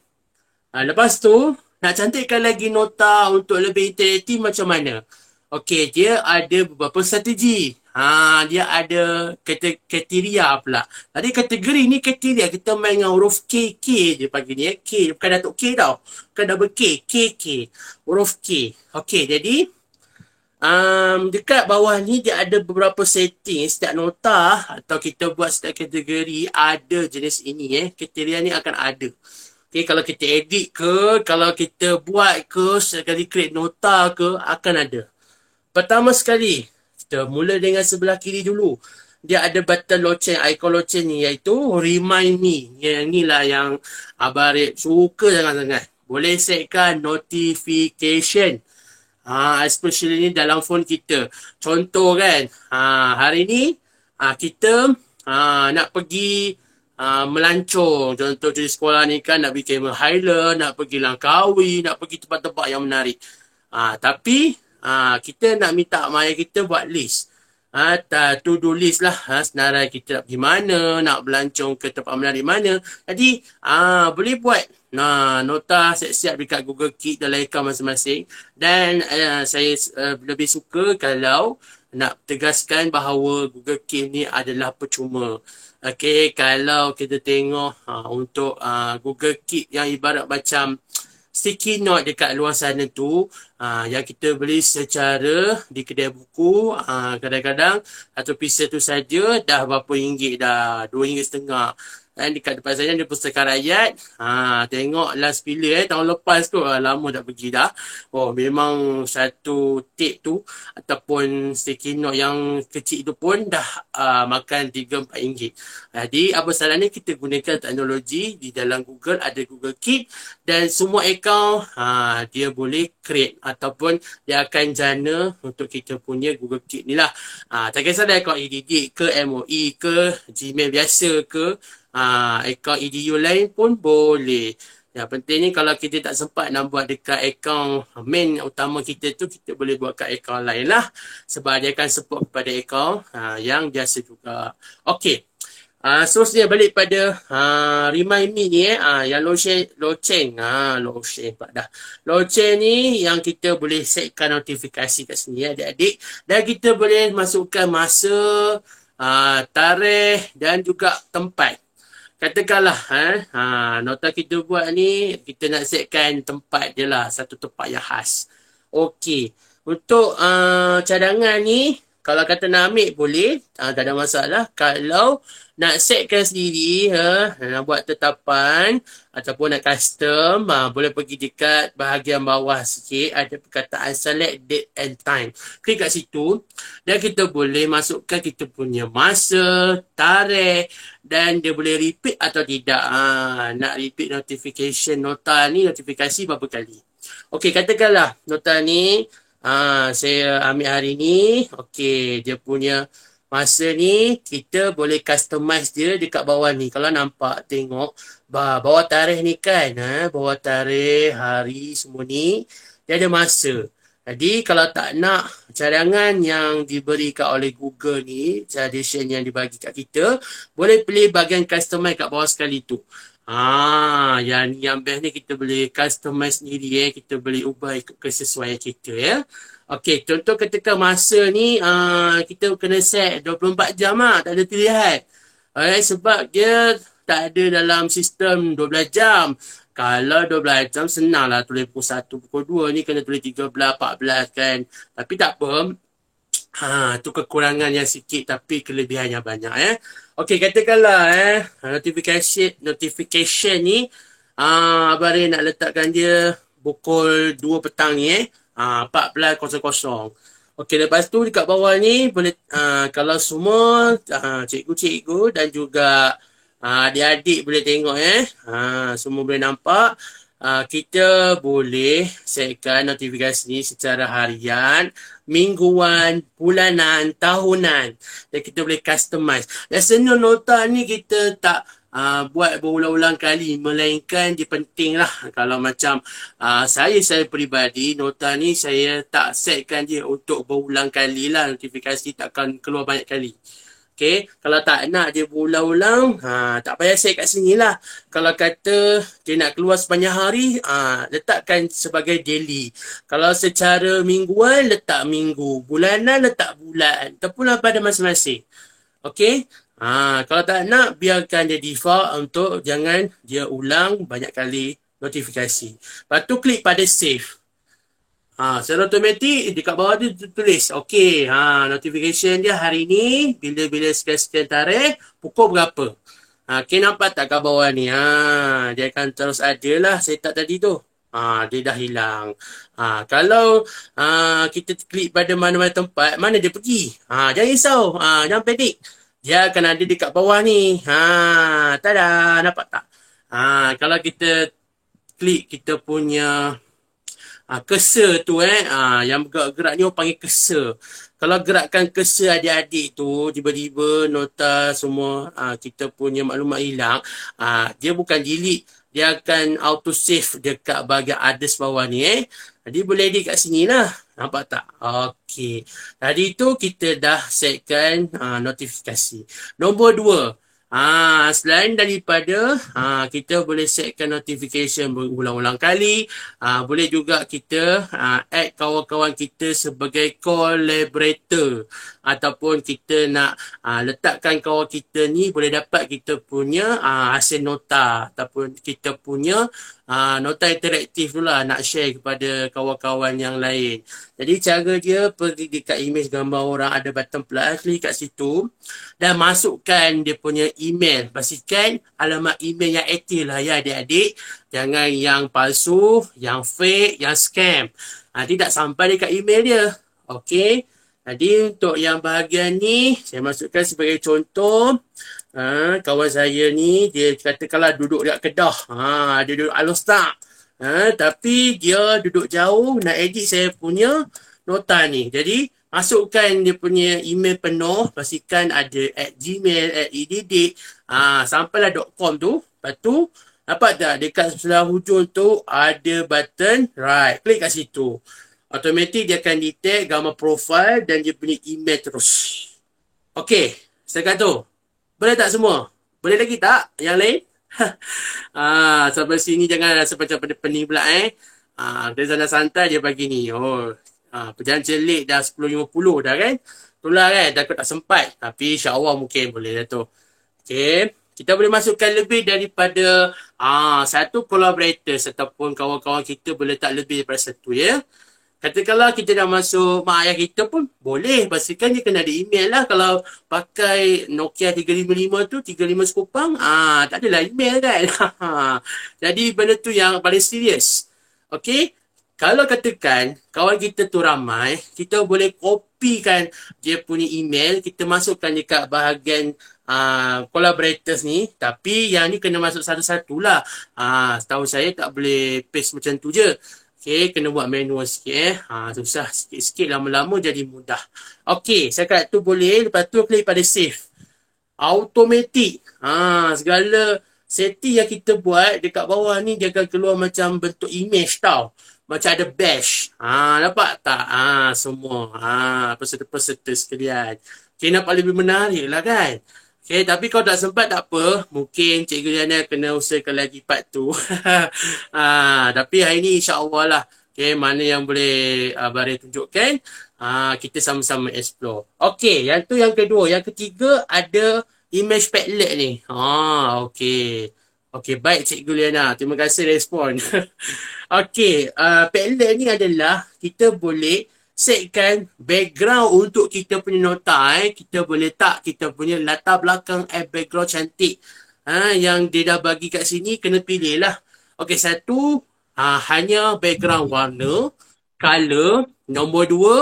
Lepas tu nak cantikkan lagi nota untuk lebih interaktif macam mana? Okey, dia ada beberapa strategi. Dia ada kriteria pula. Tadi kategori ni kriteria. Kita main dengan huruf K je pagi ni. K, bukan Datuk K tau. Bukan double K. K. Huruf K. Okey, jadi dekat bawah ni dia ada beberapa setting. Setiap nota atau kita buat setiap kategori ada jenis ini. Kriteria ni akan ada. Okay, kalau kita edit ke, kalau kita buat ke, sekali create nota ke, akan ada. Pertama sekali, kita mula dengan sebelah kiri dulu. Dia ada button loceng, icon loceng ni iaitu remind me. Yang inilah yang Abang Arif suka sangat-sangat. Boleh setkan notification. Especially ni dalam phone kita. Contoh kan, hari ni kita nak pergi melancong. Contoh di sekolah ni kan nak pergi Cameron Highland, nak pergi Langkawi, nak pergi tempat-tempat yang menarik. Tapi kita nak minta mak ayah kita buat list. To-do list lah. Senarai kita nak pergi mana, nak melancong ke tempat menarik mana. Jadi, boleh buat nota siap-siap dekat Google Keep dalam akaun masing-masing. Dan saya lebih suka kalau nak tegaskan bahawa Google Keep ni adalah percuma. Okay, kalau kita tengok untuk Google Keep yang ibarat macam sticky note dekat luar sana tu yang kita beli secara di kedai buku kadang-kadang satu pieces tu saja dah berapa ringgit dah, RM2.50. Dan dekat depan saya ada pustaka rakyat. Tengok last bila tahun lepas tu, lama tak pergi dah. Memang satu tape tu ataupun sticky note yang kecil tu pun dah makan RM3-4. Jadi apa salahnya kita gunakan teknologi di dalam Google, ada Google Keep dan semua akaun dia boleh create ataupun dia akan jana untuk kita punya Google Keep ni lah. Tak kisahlah akaun EDD ke MOE ke Gmail biasa ke akaun EDU lain pun boleh. Yang penting ni kalau kita tak sempat nak buat dekat akaun main utama kita tu, kita boleh buat kat akaun lain lah. Sebab dia akan support kepada akaun yang biasa juga. Okey. Seterusnya balik pada remind me ni yang loceng ni yang kita boleh setkan notifikasi kat sini adik-adik. Dan kita boleh masukkan masa, tarikh dan juga tempat. Katakanlah nota kita buat ni, kita nak setkan tempat je lah, satu tempat yang khas. Okey, untuk cadangan ni kalau kata nak ambil boleh, tak ada masalah. Kalau nak setkan sendiri, nak buat tetapan ataupun nak custom, boleh pergi dekat bahagian bawah sikit, ada perkataan select date and time. Klik kat situ dan kita boleh masukkan kita punya masa, tarikh dan dia boleh repeat atau tidak. Nak repeat notification nota ni, notifikasi berapa kali. Okey, katakanlah nota ni saya ambil hari ni. Okey, dia punya masa ni kita boleh customize dia dekat bawah ni. Kalau nampak tengok bawah tarikh ni kan, bawah tarikh, hari semua ni dia ada masa. Jadi kalau tak nak cadangan yang diberikan oleh Google ni, suggestion yang dibagi kat kita, boleh pilih bahagian customize kat bawah sekali tu. Yang best ni kita boleh customize sendiri kita boleh ubah ikut kesesuaian kita Okey, contoh ketika masa ni kita kena set 24 jam tak ada pilihan. Sebab dia tak ada dalam sistem 12 jam. Kalau 12 jam senanglah tulis pukul 1, pukul 2 ni kena tulis 13, 14 kan. Tapi tak apa. Tu kekurangan yang sikit tapi kelebihan yang banyak Okey, katakanlah notification ni Abang Ray nak letakkan dia pukul 2 petang ni 14.00. Okey, lepas tu dekat bawah ni boleh kalau semua cikgu-cikgu dan juga adik-adik boleh tengok semua boleh nampak. Kita boleh setkan notifikasi ni secara harian, mingguan, bulanan, tahunan. Dan kita boleh customize. Biasanya nota ni kita tak buat berulang-ulang kali. Melainkan dia penting lah. Kalau macam saya peribadi, nota ni saya tak setkan dia untuk berulang kali lah. Notifikasi takkan keluar banyak kali. Okay, kalau tak nak dia berulang-ulang, tak payah set kat sini lah. Kalau kata dia nak keluar sepanjang hari, letakkan sebagai daily. Kalau secara mingguan, letak minggu. Bulanan, letak bulan. Ataupun pada masing-masing. Okay, kalau tak nak, biarkan dia default untuk jangan dia ulang banyak kali notifikasi. Lepas tu klik pada save. Secara automatik dekat bawah tu tulis okey, notification dia hari ni bila sekian-sekian tarikh pukul berapa. Okey, nampak tak kat bawah ni? Dia akan terus ada lah setup tadi tu. Dia dah hilang. Kalau kita klik pada mana-mana tempat, mana dia pergi? Jangan risau, jangan panik. Dia akan ada dekat bawah ni. Tada, nampak tak? Kalau kita klik kita punya cursor tu yang bergerak-gerak ni orang panggil cursor. Kalau gerakkan cursor adik-adik tu tiba-tiba nota semua kita punya maklumat hilang, dia bukan delete, dia akan auto save dekat bahagian others bawah ni Jadi boleh edit kat sini lah. Nampak tak? Okey. Tadi tu kita dah setkan notifikasi. Nombor 2. Selain daripada kita boleh setkan notification berulang-ulang kali, boleh juga kita add kawan-kawan kita sebagai collaborator, ataupun kita nak letakkan kawan kita ni boleh dapat kita punya hasil nota ataupun kita punya nota interaktif tu lah, nak share kepada kawan-kawan yang lain. Jadi cara dia pergi dekat image gambar orang, ada button plus, klik kat situ dan masukkan dia punya email. Pastikan alamat email yang aktif lah ya adik-adik. Jangan yang palsu, yang fake, yang scam. Nanti tak sampai dekat email dia. Okey. Jadi untuk yang bahagian ni, saya masukkan sebagai contoh. Kawan saya ni, dia katakanlah duduk dekat Kedah. Dia duduk Alostak. Tapi dia duduk jauh, nak edit saya punya nota ni. Jadi, masukkan dia punya email penuh, pastikan ada @gmail, @edidik, sampailah .com tu. Lepas tu, dapat tak dekat sebelah hujung tu ada button right. Klik kat situ. Automatik dia akan detect gambar profile dan dia punya email terus. Okey, setakat tu. Boleh tak semua? Boleh lagi tak yang lain? Sampai sini jangan rasa macam pening pula Dari sana santai dia pagi ni. Perjalanan celik dah 10.50 dah kan. Itulah kan, takut tak sempat. Tapi insyaAllah mungkin boleh dah tu. Okay. Kita boleh masukkan lebih daripada satu collaborator ataupun kawan-kawan kita boleh tak lebih daripada satu Katakanlah kita dah masuk mak ayah kita pun boleh. Pastikan dia kena ada email lah. Kalau pakai Nokia 355 tu, 35 sekupang, tak adalah email kan. Jadi benda tu yang paling serius. Okay. Kalau katakan kawan kita tu ramai, kita boleh kopikan dia punya email, kita masukkan dekat bahagian collaborators ni. Tapi yang ni kena masuk satu-satu lah. Setahu saya tak boleh paste macam tu je. Okay, kena buat manual sikit susah sikit-sikit, lama-lama jadi mudah. Okay, setakat tu boleh. Lepas tu klik pada save. Automatic. Segala setting yang kita buat dekat bawah ni dia akan keluar macam bentuk image tau. Macam ada bash. Nampak tak? Semua. Peserta-peserta sekalian. Okay, nampak lebih menarik lah kan? Okay, tapi kalau tak sempat tak apa. Mungkin Cikgu Liana kena usahakan lagi part tu. Tapi hari ni insya-Allah lah. Okay, mana yang boleh Baris tunjukkan. Kita sama-sama explore. Okay, yang tu yang kedua. Yang ketiga ada image padlet ni. Okay. Okay, baik Cikgu Liana. Terima kasih respon. Okay, padlet ni adalah kita boleh setkan background untuk kita punya nota. Kita boleh tak kita punya latar belakang background cantik. Yang dia dah bagi kat sini kena pilih lah. Okay, satu hanya background warna, color. Nombor dua,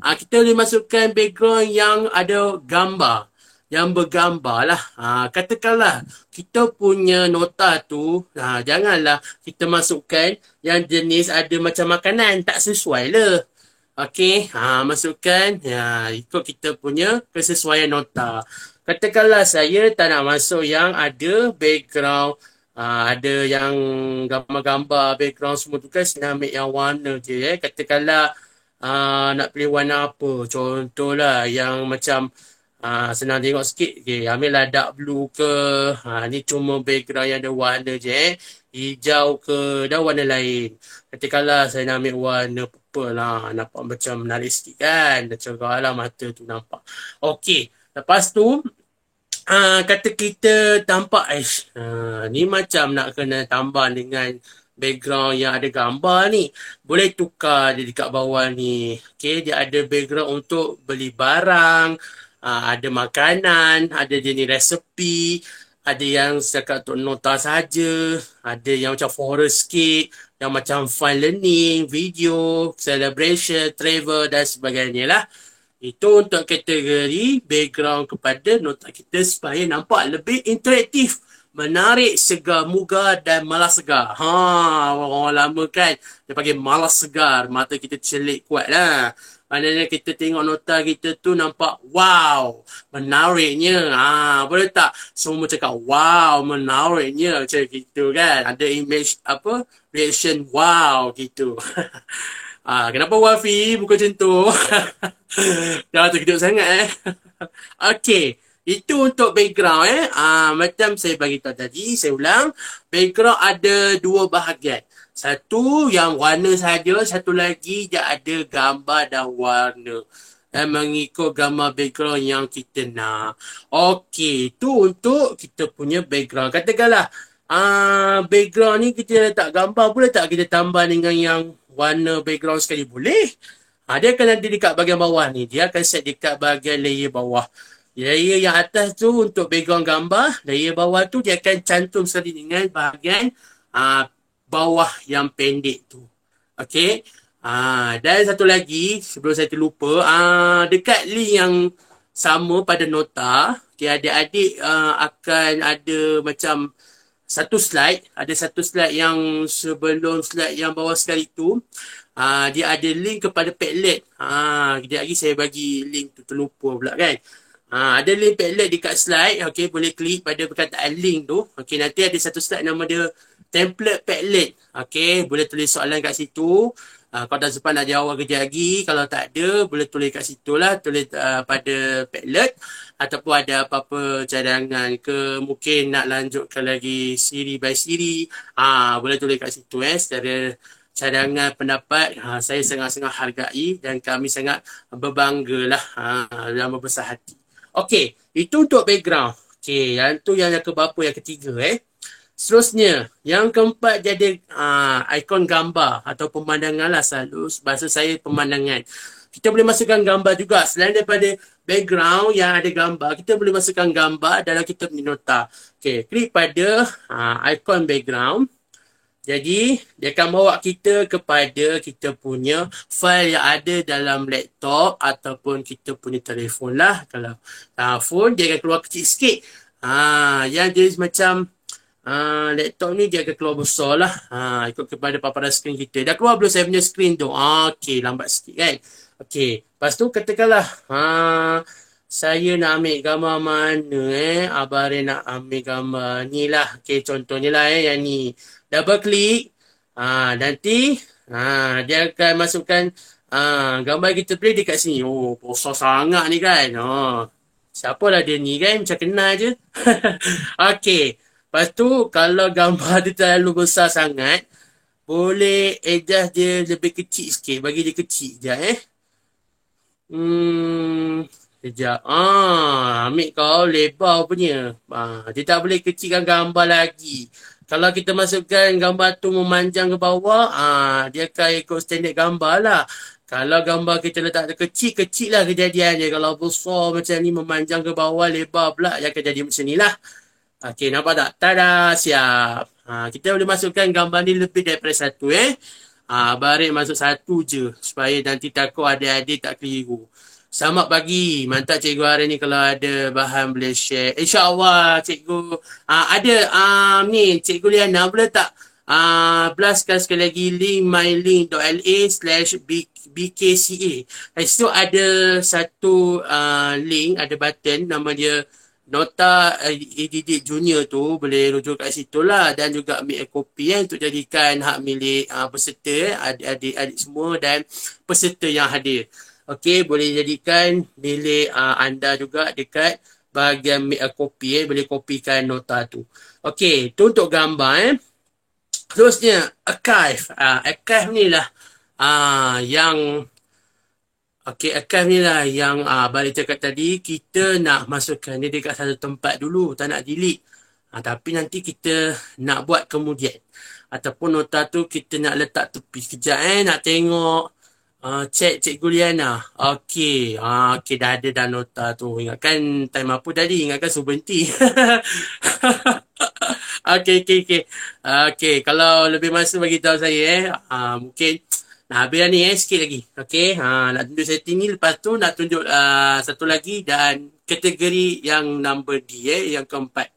kita boleh masukkan background yang ada gambar. Yang bergambar lah. Katakanlah kita punya nota tu, janganlah kita masukkan yang jenis ada macam makanan. Tak sesuai lah. Okey, masukkan ikut kita punya kesesuaian nota. Katakanlah saya tak nak masuk yang ada background, ada yang gambar-gambar background semua tu kan, saya ambil yang warna je. Katakanlah nak pilih warna apa. Contohlah yang macam senang tengok sikit. Okay, ambillah dark blue ke. Ni cuma background yang ada warna je. Hijau ke dan warna lain. Katakanlah saya nak ambil warna purple lah. Nampak macam menarik sikit kan. Dah cerah lah mata tu nampak. Okey. Lepas tu kata kita tampak ni macam nak kena tambah dengan background yang ada gambar ni. Boleh tukar dia dekat bawah ni. Okey, dia ada background untuk beli barang, ada makanan, ada jenis resepi, ada yang setakat untuk nota saja, ada yang macam forest sikit, yang macam fun learning, video, celebration, travel dan sebagainya lah. Itu untuk kategori background kepada nota kita supaya nampak lebih interaktif, menarik, segar muka dan malas segar. Orang lama kan dia panggil malas segar, mata kita celik kuat lah. Maknanya kita tengok nota kita tu nampak wow, menariknya. Boleh tak semua cakap wow, menariknya macam gitu kan. Ada image reaction wow gitu. Kenapa Wafi bukan macam tu? Dah terkejut sangat Okey, itu untuk background macam saya bagi tahu tadi, saya ulang. Background ada dua bahagian. Satu yang warna saja, satu lagi dia ada gambar dan warna. Dan mengikut gambar background yang kita nak. Okey, itu untuk kita punya background. Katakanlah background ni kita letak gambar, boleh tak kita tambah dengan yang warna background sekali? Boleh. Dia akan ada dekat bahagian bawah ni. Dia akan set dekat bahagian layer bawah. Layer yang atas tu untuk background gambar. Layer bawah tu dia akan cantum sekali dengan bahagian bawah yang pendek tu. Okey. Dan satu lagi, sebelum saya terlupa, dekat link yang sama pada nota, adik-adik akan ada macam satu slide. Ada satu slide yang sebelum slide yang bawah sekali tu, dia ada link kepada Padlet. Kejap lagi saya bagi link tu, terlupa pula kan. Ada link Padlet dekat slide. Okey, boleh klik pada perkataan link tu. Okey, nanti ada satu slide nama dia template Padlet. Okey, boleh tulis soalan kat situ. Kalau tak sempat nak jawab kejap lagi. Kalau tak ada, boleh tulis kat situ lah. Tulis pada Padlet. Ataupun ada apa-apa cadangan ke, mungkin nak lanjutkan lagi siri by siri. Boleh tulis kat situ secara cadangan pendapat. Saya sangat-sangat hargai dan kami sangat berbangga lah dan berbesar hati. Okey, itu untuk background. Okey, yang tu yang keberapa? Yang ketiga Seterusnya, yang keempat jadi ikon gambar atau pemandangan lah, selalu bahasa saya pemandangan. Kita boleh masukkan gambar juga. Selain daripada background yang ada gambar, kita boleh masukkan gambar dalam kita punya nota. Okey, klik pada ikon background. Jadi, dia akan bawa kita kepada kita punya file yang ada dalam laptop ataupun kita punya telefon lah. Kalau phone, dia akan keluar kecil sikit. Yang jenis macam laptop ni dia akan keluar besar lah. Ikut kepada paparan skrin kita. Dah keluar belum saya punya skrin tu? Okey, lambat sikit kan. Okey, lepas tu katakanlah saya nak ambil gambar mana Abang Ray nak ambil gambar ni lah. Okey, contohnya lah yang ni. Double klik. Nanti dia akan masukkan gambar kita play dekat sini. Oh, besar sangat ni kan. Siapalah dia ni kan? Macam kenal je. Okey. Lepas tu, kalau gambar dia terlalu besar sangat, boleh adjust dia lebih kecil sikit. Bagi dia kecil sekejap Sekejap. Ambil kau lebar punya. Dia tak boleh kecilkan gambar lagi. Kalau kita masukkan gambar tu memanjang ke bawah, dia akan ikut standard gambar lah. Kalau gambar kita letak kecil-kecil lah kejadiannya. Kalau besar macam ni memanjang ke bawah, lebar pula, dia akan jadi macam ni lah. Okey, nampak tak? Tada, siap. Kita boleh masukkan gambar ni lebih daripada satu Barik masuk satu je. Supaya nanti takut adik-adik tak keliru. Selamat pagi. Mantap cikgu hari ni kalau ada bahan boleh share. InsyaAllah cikgu. Ada ni cikgu Liana boleh tak blastkan sekali lagi link mylink.la/bkca. Di situ ada satu link, ada button nama dia Nota Didik Junior tu, boleh rujuk kat situ lah, dan juga ambil kopi untuk jadikan hak milik peserta, adik-adik semua dan peserta yang hadir. Okey, boleh jadikan milik anda juga dekat bahagian make a copy boleh kopikan nota tu. Okey, tu untuk gambar Terusnya archive. Archive ni lah yang archive ni lah yang balik cakap tadi, kita nak masukkan dia dekat satu tempat dulu, tak nak delete. Tapi nanti kita nak buat kemudian. Ataupun nota tu kita nak letak tepi sekejap nak tengok cek Cikgu Liana. Okey. Okey, dah ada dah nota tu. Ingatkan time apa tadi? Ingatkan suruh berhenti. Okey. Okey, kalau lebih masa bagi tahu saya mungkin nak habis dah ni sikit lagi. Okey, nak tunjuk setting ni, lepas tu nak tunjuk satu lagi dan kategori yang number D yang keempat.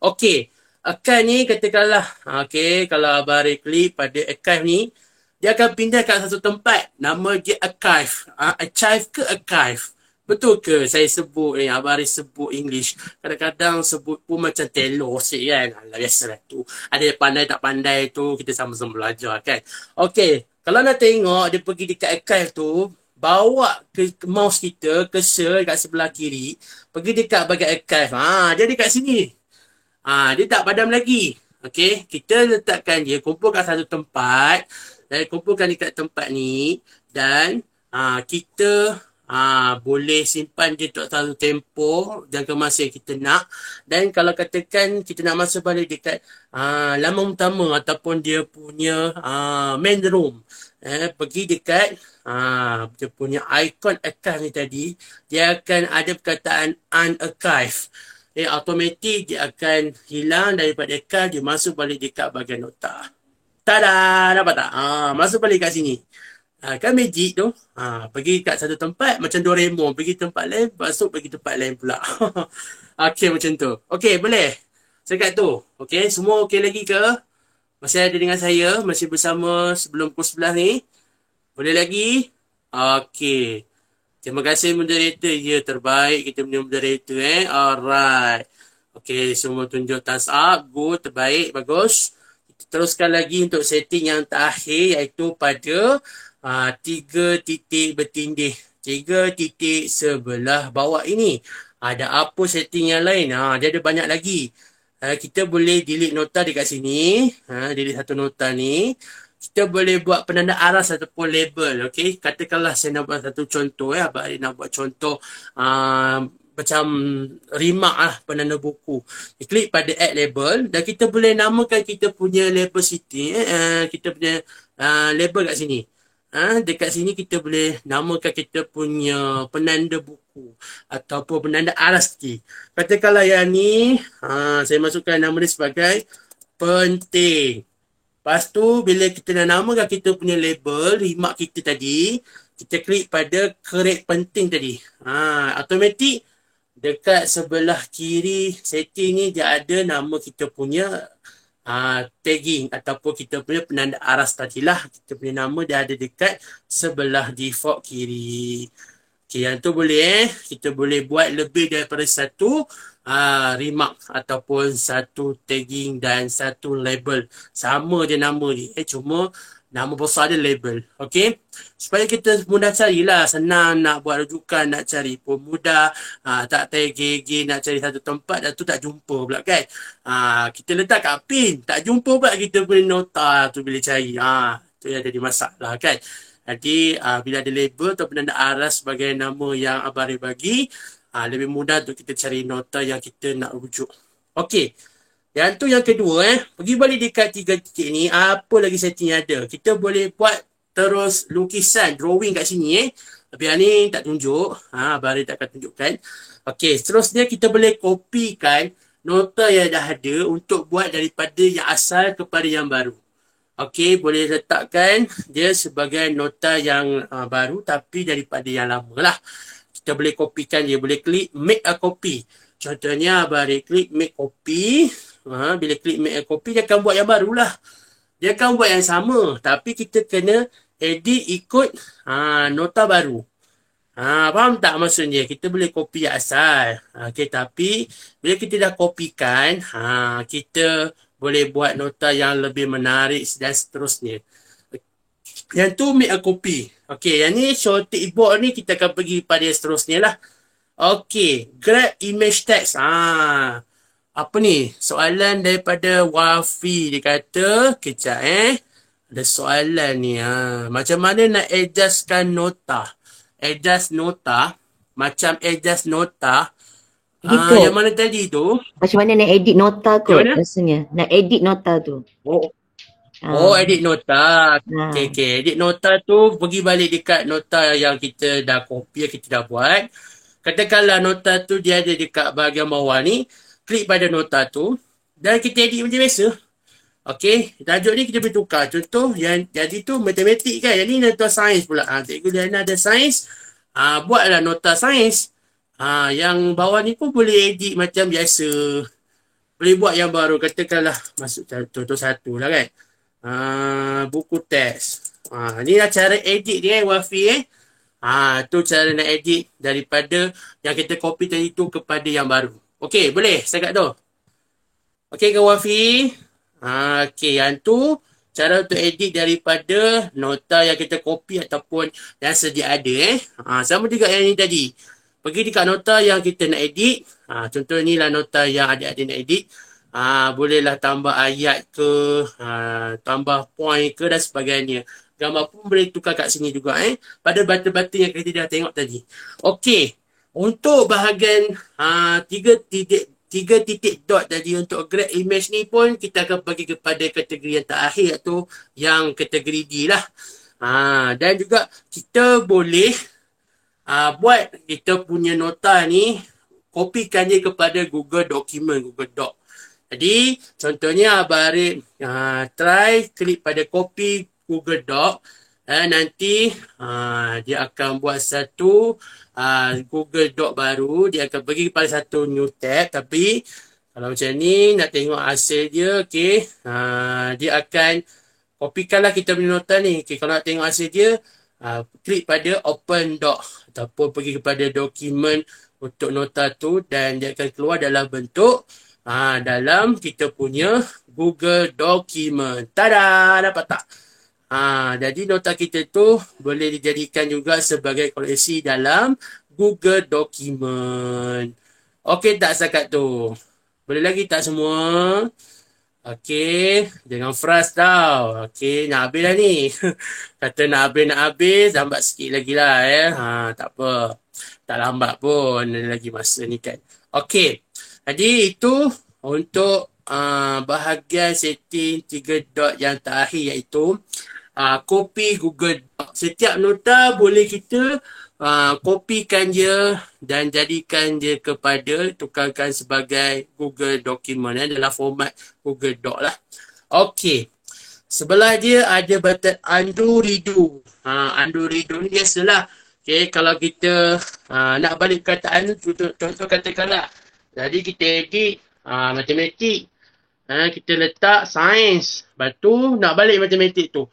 Okey, archive ni katakanlah okey, kalau Abang Ray klik pada archive ni, dia akan pindah kat satu tempat. Nama dia archive. Archive ke archive? Betul ke saya sebut ni? Abang Ray sebut English. Kadang-kadang sebut pun macam telos kan. Alah, biasalah tu. Ada yang pandai tak pandai tu. Kita sama-sama belajar kan. Okey. Kalau nak tengok, dia pergi dekat archive tu. Bawa ke mouse kita, cursor kat sebelah kiri. Pergi dekat bahagian archive. Dia dekat sini. Dia tak padam lagi. Okey. Kita letakkan dia, kumpulkan satu tempat. Dan kumpulkan dekat tempat ni. Dan kita boleh simpan dia untuk satu tempoh jangka masa yang kita nak. Dan kalau katakan kita nak masuk balik dekat laman utama ataupun dia punya main room, pergi dekat dia punya icon archive ni tadi, dia akan ada perkataan unarchive. Automatik dia akan hilang daripada archive, dia masuk balik dekat bahagian nota. Tada! Dapat tak? Masuk balik kat sini. Kan magic tu. Pergi kat satu tempat macam Doraemon. Pergi tempat lain, masuk pergi tempat lain pula. Okey, macam tu. Okey, boleh? Sekat tu. Okey, semua okey lagi ke? Masih ada dengan saya? Masih bersama sebelum pukul 11 ni? Boleh lagi? Okey. Terima kasih moderator. Ya, terbaik kita punya moderator Alright. Okey, semua tunjuk thumbs up. Good, terbaik, bagus. Teruskan lagi untuk setting yang terakhir, iaitu pada 3 titik bertindih. 3 titik sebelah bawah ini. Ada apa setting yang lain? Dia ada banyak lagi. Kita boleh delete nota dekat sini. Delete satu nota ni. Kita boleh buat penanda aras ataupun label. Okay? Katakanlah saya nak buat satu contoh. Abang Ari nak buat contoh macam remark lah, penanda buku. Klik pada add label dan kita boleh namakan kita punya label city. Kita punya label kat sini. Dekat sini kita boleh namakan kita punya penanda buku ataupun penanda aras sikit. Katakanlah yang ni, saya masukkan nama dia sebagai penting. Lepas tu, bila kita nak namakan kita punya label, remark kita tadi, kita klik pada create penting tadi. Automatik dekat sebelah kiri setting ni dia ada nama kita punya tagging ataupun kita punya penanda aras tadilah. Kita punya nama dia ada dekat sebelah default kiri. Okay, yang tu boleh kita boleh buat lebih daripada satu remark ataupun satu tagging dan satu label. Sama je nama ni. Cuma nama besar dia label. Okay. Supaya kita mudah carilah. Senang nak buat rujukan, nak cari pun mudah. Tak tagging, nak cari satu tempat dan tu tak jumpa pula kan. Kita letak kat pin. Tak jumpa pula kita boleh nota tu bila cari. Tu yang jadi masalah kan. Jadi bila ada label atau penanda aras sebagai nama yang Abang Arif bagi, lebih mudah untuk kita cari nota yang kita nak rujuk. Okey. Yang tu yang kedua pergi balik dekat 3 titik ni, apa lagi setting yang ada? Kita boleh buat terus lukisan, drawing kat sini Tapi yang ni tak tunjuk. Abang Arif tak akan tunjukkan. Okey, seterusnya kita boleh kopikan nota yang dah ada untuk buat daripada yang asal kepada yang baru. Okey, boleh letakkan dia sebagai nota yang baru tapi daripada yang lama lah. Kita boleh kopikan dia. Boleh klik make a copy. Contohnya, Abang klik make copy. Bila klik make a copy, dia akan buat yang baru lah. Dia akan buat yang sama. Tapi kita kena edit ikut nota baru. Faham tak maksudnya? Kita boleh copy yang asal. Okey, tapi bila kita dah kopikan, kita boleh buat nota yang lebih menarik dan seterusnya. Yang tu make a copy. Okey, yang ni show tick board ni kita akan pergi pada yang seterusnya lah. Okey, grab image text. Apa ni? Soalan daripada Wafi. Dia kata, kejap ada soalan ni. Macam mana nak adjustkan nota? Adjust nota. Macam adjust nota. Yang mana tadi tu? Macam mana nak edit nota kot rasanya? Nak edit nota tu. Edit nota. Okay. Edit nota tu pergi balik dekat nota yang kita dah copy, kita dah buat. Katakanlah nota tu dia ada dekat bahagian bawah ni. Klik pada nota tu. Dan kita edit macam biasa. Okay. Tajuk ni kita boleh tukar. Contoh yang jadi tu matematik kan. Yang ni nota sains pula. Cikgu Liana ada sains. Buatlah nota sains. Yang bawah ni pun boleh edit macam biasa. Boleh buat yang baru. Katakanlah masuk contoh satu lah kan. Buku teks. Ni lah cara edit dia Wafi tu cara nak edit daripada yang kita copy tadi tu kepada yang baru. Okey, boleh setakat tu. Okey ke Wafi? Okey, yang tu cara untuk edit daripada nota yang kita copy ataupun yang sedia ada sama juga yang ni tadi. Pergi dekat nota yang kita nak edit. Contoh ni lah nota yang adik-adik nak edit. Bolehlah tambah ayat ke, tambah point ke dan sebagainya. Gambar pun boleh tukar kat sini juga pada button-button yang kita dah tengok tadi. Okey. Untuk bahagian 3 titik dot tadi untuk grab image ni pun kita akan bagi kepada kategori yang terakhir tu yang kategori D lah. Dan juga kita boleh buat kita punya nota ni, kopikan dia kepada Google Document, Google Doc. Jadi, contohnya Abang Arif try klik pada copy Google Doc. Nanti dia akan buat satu Google Doc baru. Dia akan pergi kepada satu new tab. Tapi, kalau macam ni, nak tengok hasil dia, okay. Dia akan kopikanlah kita punya nota ni. Okay, kalau nak tengok hasil dia, klik pada open doc ataupun pergi kepada dokumen untuk nota tu dan dia akan keluar dalam bentuk dalam kita punya Google Document. Tada! Dapat tak? Jadi nota kita tu boleh dijadikan juga sebagai koleksi dalam Google Document. Okey tak setakat tu? Boleh lagi tak semua? Okey, jangan frust tau. Okey, nak habis dah ni. Kata nak habis, lambat sikit lagi lah tak apa. Tak lambat pun, ada lagi masa ni kan. Okey, jadi itu untuk bahagian setting 3 dot yang terakhir iaitu copy Google Doc. Setiap nota boleh kita kopikan dia dan jadikan dia kepada tukarkan sebagai Google Document dalam format Google Doc lah. Okey. Sebelah dia ada button undo redo. Undo redo ni biasalah Okay, kalau kita nak balik perkataan tu, contoh katakanlah. Jadi kita edit matematik. Kita letak sains. Lepas tu nak balik matematik tu.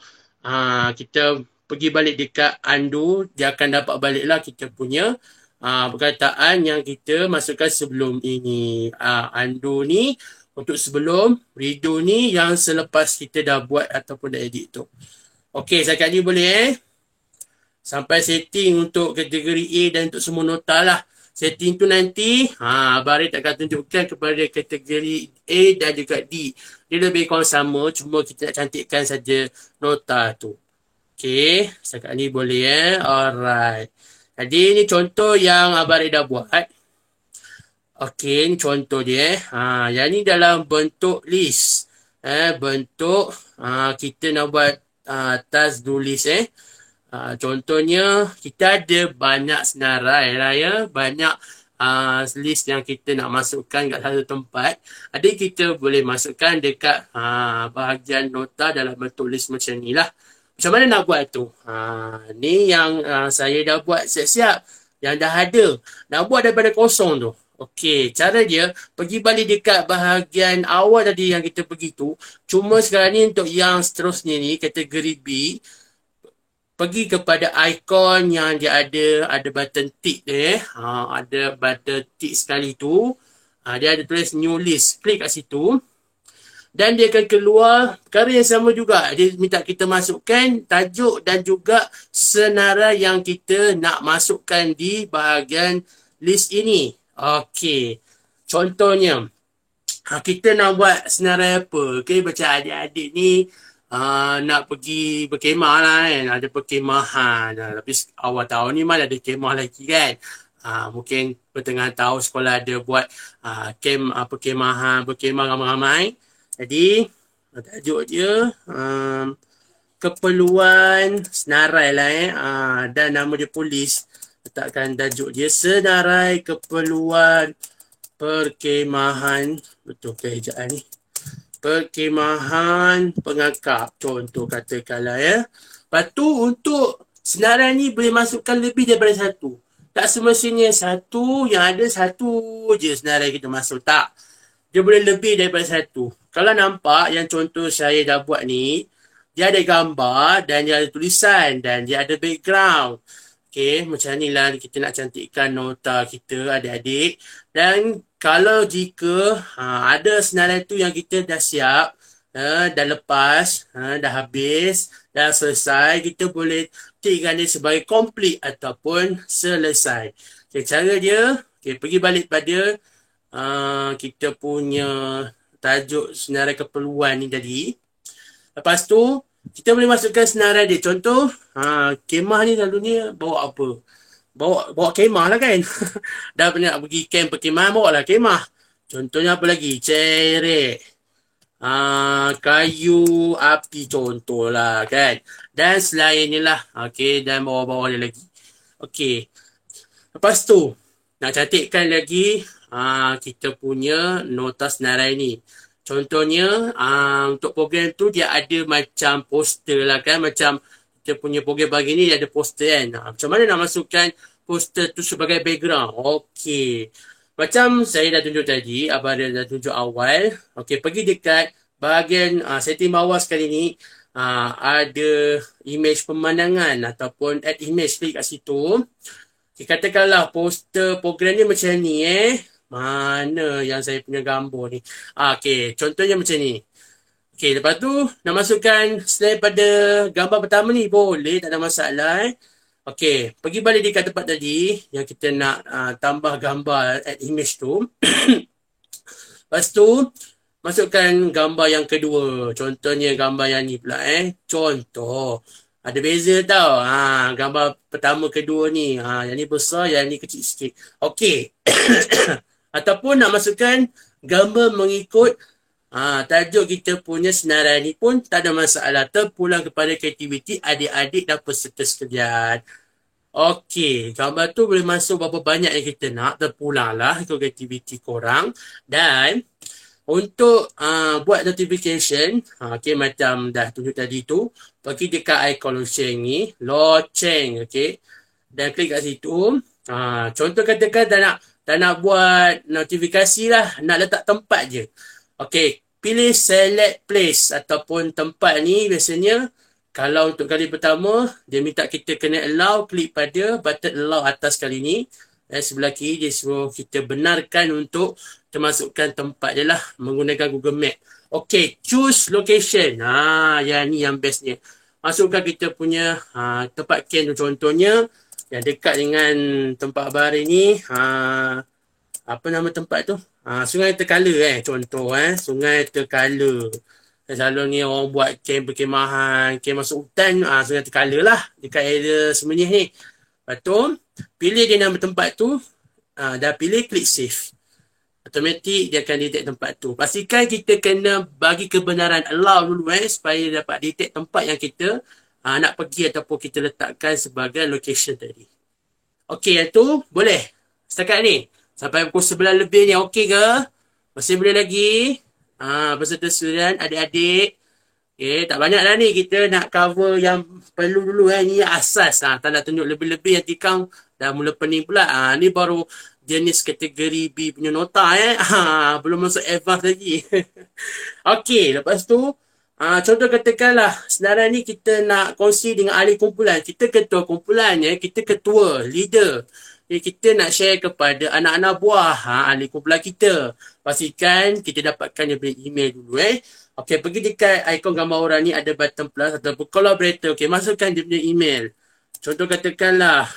Kita pergi balik dekat undo. Dia akan dapat baliklah kita punya perkataan yang kita masukkan sebelum ini. Undo ni untuk sebelum, redo ni yang selepas kita dah buat ataupun dah edit tu. Okey, setakat ni boleh sampai setting untuk kategori A dan untuk semua nota lah. Setting tu nanti Abang Arif takkan tunjukkan kepada kategori A dan juga D. Dia lebih kurang sama, cuma kita nak cantikkan saja nota tu. Okey, setakat ni boleh Alright. Jadi ni contoh yang Abang Arif dah buat. Okey, ni contoh dia. Yang ni dalam bentuk list. Bentuk kita nak buat task do list contohnya kita ada banyak senarai lah ya, banyak list yang kita nak masukkan kat satu tempat. Ada kita boleh masukkan dekat bahagian nota dalam bentuk list macam ni lah. Macam mana nak buat tu? Ni yang saya dah buat siap-siap, yang dah ada. Nak buat daripada kosong tu. Okey, cara dia pergi balik dekat bahagian awal tadi yang kita pergi tu. Cuma sekarang ni untuk yang seterusnya ni, kategori B, pergi kepada ikon yang dia ada button tick dia. Ada button tick sekali tu. Dia ada tulis new list. Klik kat situ. Dan dia akan keluar perkara yang sama juga. Dia minta kita masukkan tajuk dan juga senarai yang kita nak masukkan di bahagian list ini. Okey. Contohnya, kita nak buat senarai apa? Okay, macam adik-adik ni nak pergi berkemah lah kan. Ada perkemahan. Tapi awal tahun ni mana ada kemah lagi kan. Mungkin pertengahan tahun sekolah ada buat perkemahan, berkemah ramai-ramai. Jadi tajuk dia keperluan senarai lah dan nama dia polis. Letakkan tajuk dia senarai keperluan perkemahan. Betul ke ejaan ni? Perkemahan pengakap. Contoh katakanlah ya. Lepas tu untuk senarai ni boleh masukkan lebih daripada satu. Tak semestinya satu, yang ada satu je senarai kita masuk. Tak. Dia boleh lebih daripada satu. Kalau nampak yang contoh saya dah buat ni, dia ada gambar dan dia ada tulisan dan dia ada background. Okay, macam ni lah kita nak cantikkan nota kita adik-adik. Dan kalau jika ada senarai tu yang kita dah siap, dah lepas, dah habis, dah selesai, kita boleh tikkan dia sebagai complete ataupun selesai. Okay, cara dia, pergi balik pada kita punya tajuk senarai keperluan ni tadi. Lepas tu, kita boleh masukkan senarai dia. Contoh, kemah ni selalunya bawa apa? Bawa kemah lah kan. Dah pernah pergi camp perkemahan, bawa lah kemah. Contohnya apa lagi? Cerek. Kayu api contoh lah kan. Dan selain ni lah. Okay, dan bawa-bawa dia lagi. Okay. Lepas tu, nak cantikkan lagi kita punya nota senarai ni. Contohnya, untuk program tu dia ada macam poster lah kan. Macam kita punya program pagi ni dia ada poster kan. Macam mana nak masukkan poster tu sebagai background? Okey. Macam saya dah tunjuk tadi, Abang dah tunjuk awal. Okey, pergi dekat bahagian setting bawah sekali ni. Ada image pemandangan ataupun add image, klik kat situ. Okay, katakanlah poster program ni macam ni Mana yang saya punya gambar ni? Okey, contohnya macam ni. Okey, lepas tu nak masukkan selain pada gambar pertama ni boleh, tak ada masalah Okey, pergi balik dekat tempat tadi yang kita nak tambah gambar add image tu. Lepas tu masukkan gambar yang kedua. Contohnya gambar yang ni pula Contoh. Ada beza tau. Gambar pertama kedua ni. Yang ni besar, yang ni kecil sikit. Okey. Ataupun nak masukkan gambar mengikut tajuk kita punya senarai ni pun tak ada masalah. Terpulang kepada kreativiti adik-adik dan peserta sekalian. Okey, gambar tu boleh masuk berapa banyak yang kita nak. Terpulang lah ikut kreativiti korang. Dan untuk buat notification, okay, macam dah tunjuk tadi tu, pergi dekat icon loceng ni, loceng, okay. dan klik kat situ. Contoh katakan tak nak buat notifikasi lah, nak letak tempat je. Okey, pilih select place ataupun tempat ni biasanya kalau untuk kali pertama dia minta kita kena allow, klik pada button allow atas kali ni. Sebelah kiri dia suruh kita benarkan untuk termasukkan tempat je lah menggunakan Google Map. Okey, choose location. Yang ni yang bestnya. Masukkan kita punya tempat camp tu, contohnya yang dekat dengan tempat baru ni. Apa nama tempat tu? Sungai Terkala contoh Sungai Terkala. Selalunya orang buat camp perkemahan, camp masuk hutan, Sungai Terkala lah dekat area Semenyih ni. Lepas tu pilih dia nama tempat tu, dah pilih klik save. Automatik dia akan detect tempat tu. Pastikan kita kena bagi kebenaran allow dulu supaya dapat detect tempat yang kita nak pergi ataupun kita letakkan sebagai location tadi. Okey, yang tu boleh. Setakat ni. Sampai pukul 11 lebih ni okey ke? Masih boleh lagi? Beserta student, adik-adik. Okay, tak banyak dah ni. Kita nak cover yang perlu dulu Ni asas. Tak nak tunjuk lebih-lebih yang tikang dah mula pening pula. Ni baru jenis kategori B punya nota belum masuk advance lagi. Okey, lepas tu contoh katakanlah senarai ni kita nak kongsi dengan ahli kumpulan. Kita ketua kumpulan kita ketua, leader. Kita nak share kepada anak-anak buah ahli kumpulan kita. Pastikan kita dapatkan dia punya email dulu Okey, pergi dekat ikon gambar orang ni ada button plus ataupun collaborator. Okey, masukkan dia punya email. Contoh katakanlah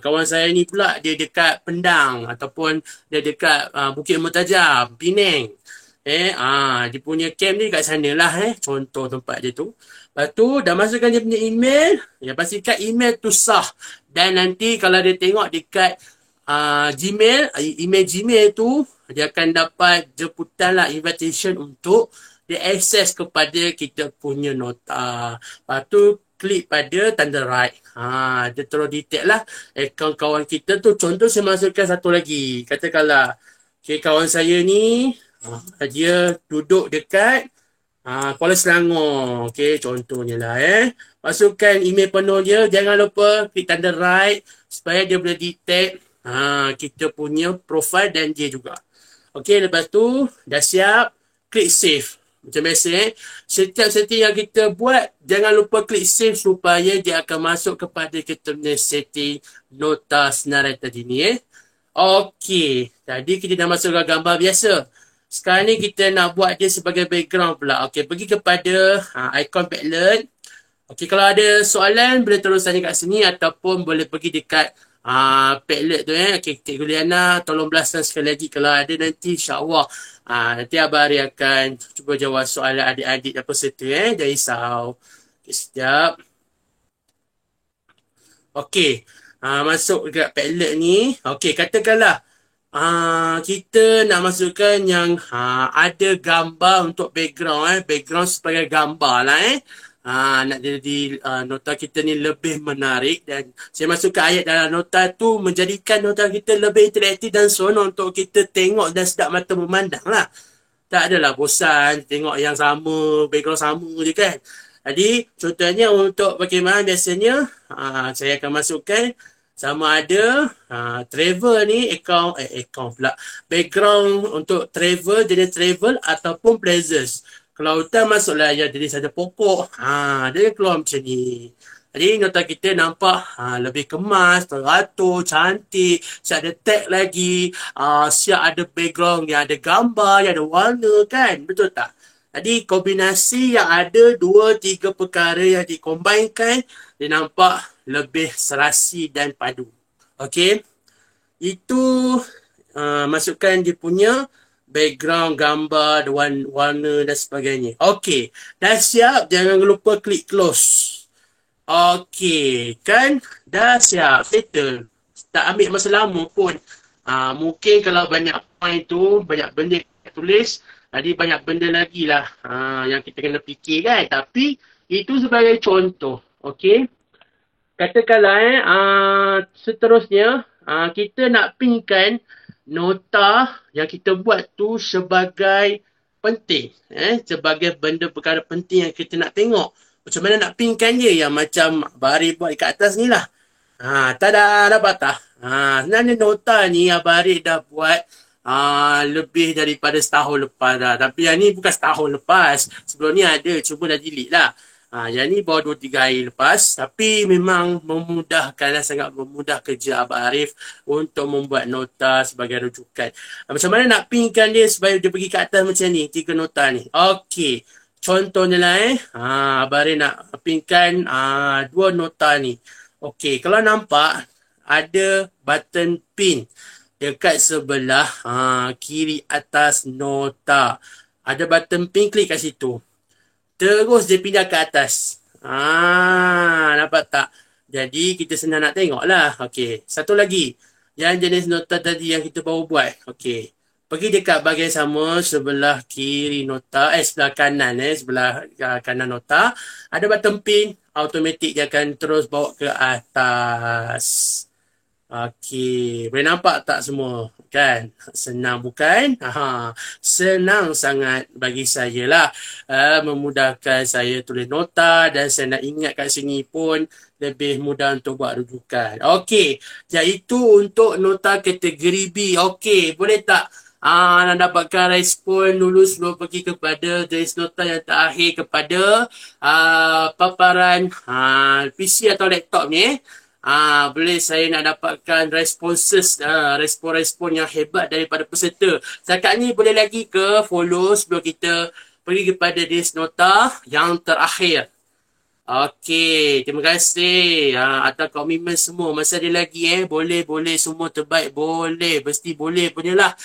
kawan saya ni pula dia dekat Pendang ataupun dia dekat Bukit Mertajam, Penang. Dia punya camp ni kat sana lah contoh tempat dia tu. Lepas tu dah masukkan dia punya email, pastikan email tu sah. Dan nanti kalau dia tengok dekat Gmail, email Gmail tu, dia akan dapat jemputan lah, invitation untuk dia access kepada kita punya nota. Lepas tu klik pada tanda right. Dia terus detect lah akaun kawan kita tu. Contoh saya masukkan satu lagi. Katakanlah kawan saya ni dia duduk dekat Kuala Selangor. Contohnya lah masukkan email penuh dia. Jangan lupa klik tanda right supaya dia boleh detect kita punya profile dan dia juga. Lepas tu dah siap, klik save. Macam biasa setiap setting yang kita buat, jangan lupa klik save supaya dia akan masuk kepada kita punya setting nota senarai tadi ni Okey, tadi kita dah masuk ke gambar biasa. Sekarang ni kita nak buat dia sebagai background pula. Pergi kepada ikon Padlet. Kalau ada soalan boleh terus tanya kat sini ataupun boleh pergi dekat Padlet tu Cikgu Liana tolong belaskan sekali lagi kalau ada nanti, insyaAllah nanti Abang Ari akan cuba jawab soalan adik-adik dan peserta jangan risau. Sekejap. Masuk dekat Padlet ni. Katakanlah kita nak masukkan yang ada gambar untuk background background sebagai gambar lah nak jadi nota kita ni lebih menarik, dan saya masukkan ayat dalam nota tu menjadikan nota kita lebih interaktif dan seronok untuk kita tengok dan sedap mata memandang lah. Tak adalah bosan tengok yang sama, background sama je kan. Jadi contohnya untuk bagaimana biasanya saya akan masukkan sama ada travel ni account pula background untuk travel jadi travel ataupun places. Kalau hutan masuklah yang jadi saja pokok. Dia keluar macam ni. Jadi nota kita nampak lebih kemas, teratur, cantik. Siap ada tag lagi. Siap ada background yang ada gambar, yang ada warna kan. Betul tak? Jadi kombinasi yang ada 2-3 perkara yang dikombinkan, dia nampak lebih serasi dan padu. Itu masukkan dia punya background, gambar, warna dan sebagainya. Dah siap, jangan lupa klik close. Kan? Dah siap, settle. Tak ambil masa lama pun. Mungkin kalau banyak point tu, banyak benda tulis, jadi banyak benda lagi lah yang kita kena fikir kan. Tapi itu sebagai contoh. Katakanlah seterusnya kita nak pinkan nota yang kita buat tu sebagai penting. Sebagai benda perkara penting yang kita nak tengok. Macam mana nak pinkan dia yang macam Bari buat dekat atas ni lah. Tada, dapat tak? Sebenarnya nota ni Abang Arif dah buat lebih daripada setahun lepas dah. Tapi yang ni bukan setahun lepas. Sebelum ni ada, cuma dah delete lah. Yang ni baru 2-3 hari lepas. Tapi memang memudahkan lah, sangat memudah kerja Abang Arif untuk membuat nota sebagai rujukan. Macam mana nak pinkan dia supaya dia pergi ke atas macam ni, 3 nota ni. Okey. Contohnya lah Abang Arif nak pinkan 2 nota ni. Okey, kalau nampak ada button pin dekat sebelah kiri atas nota. Ada button pin, klik kat situ. Terus dia pindah ke atas. Nampak tak? Jadi kita senang nak tengok lah. Okey, satu lagi. Yang jenis nota tadi yang kita baru buat. Okey. Pergi dekat bahagian sama sebelah kiri nota, sebelah kanan, sebelah kanan nota. Ada button pin, automatik dia akan terus bawa ke atas. Okey, boleh nampak tak semua? Kan? Senang bukan? Senang sangat bagi saya lah. Memudahkan saya tulis nota dan saya nak ingat kat sini pun lebih mudah untuk buat rujukan. Okey, iaitu untuk nota kategori B. Okey, boleh tak? Nak dapatkan respon dulu sebelum pergi kepada jenis nota yang terakhir kepada paparan PC atau laptop ni. Boleh saya nak dapatkan responses, respon-respon yang hebat daripada peserta. Setakat ni boleh lagi ke follow sebelum kita pergi kepada jenis nota yang terakhir. Okey, terima kasih atas komitmen semua. Masih ada lagi boleh semua terbaik, boleh, mesti boleh punya lah.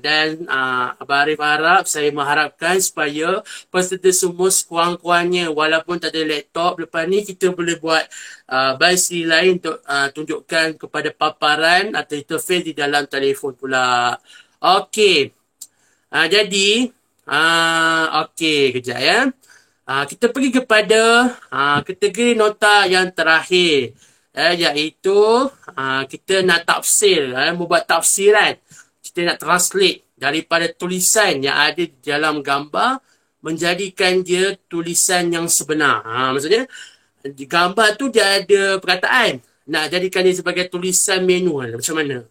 Dan Abang Arif harap, saya mengharapkan supaya peserta semua sekurang-kurangnya walaupun tak ada laptop, lepas ni kita boleh buat versi lain untuk tunjukkan kepada paparan atau interface di dalam telefon pula. Okey, jadi okey, kejap ya. Kita pergi kepada kategori nota yang terakhir, iaitu kita nak tafsir, membuat tafsiran. Kita nak translate daripada tulisan yang ada di dalam gambar menjadikan dia tulisan yang sebenar. Maksudnya di gambar tu dia ada perkataan, nak jadikan dia sebagai tulisan manual macam mana?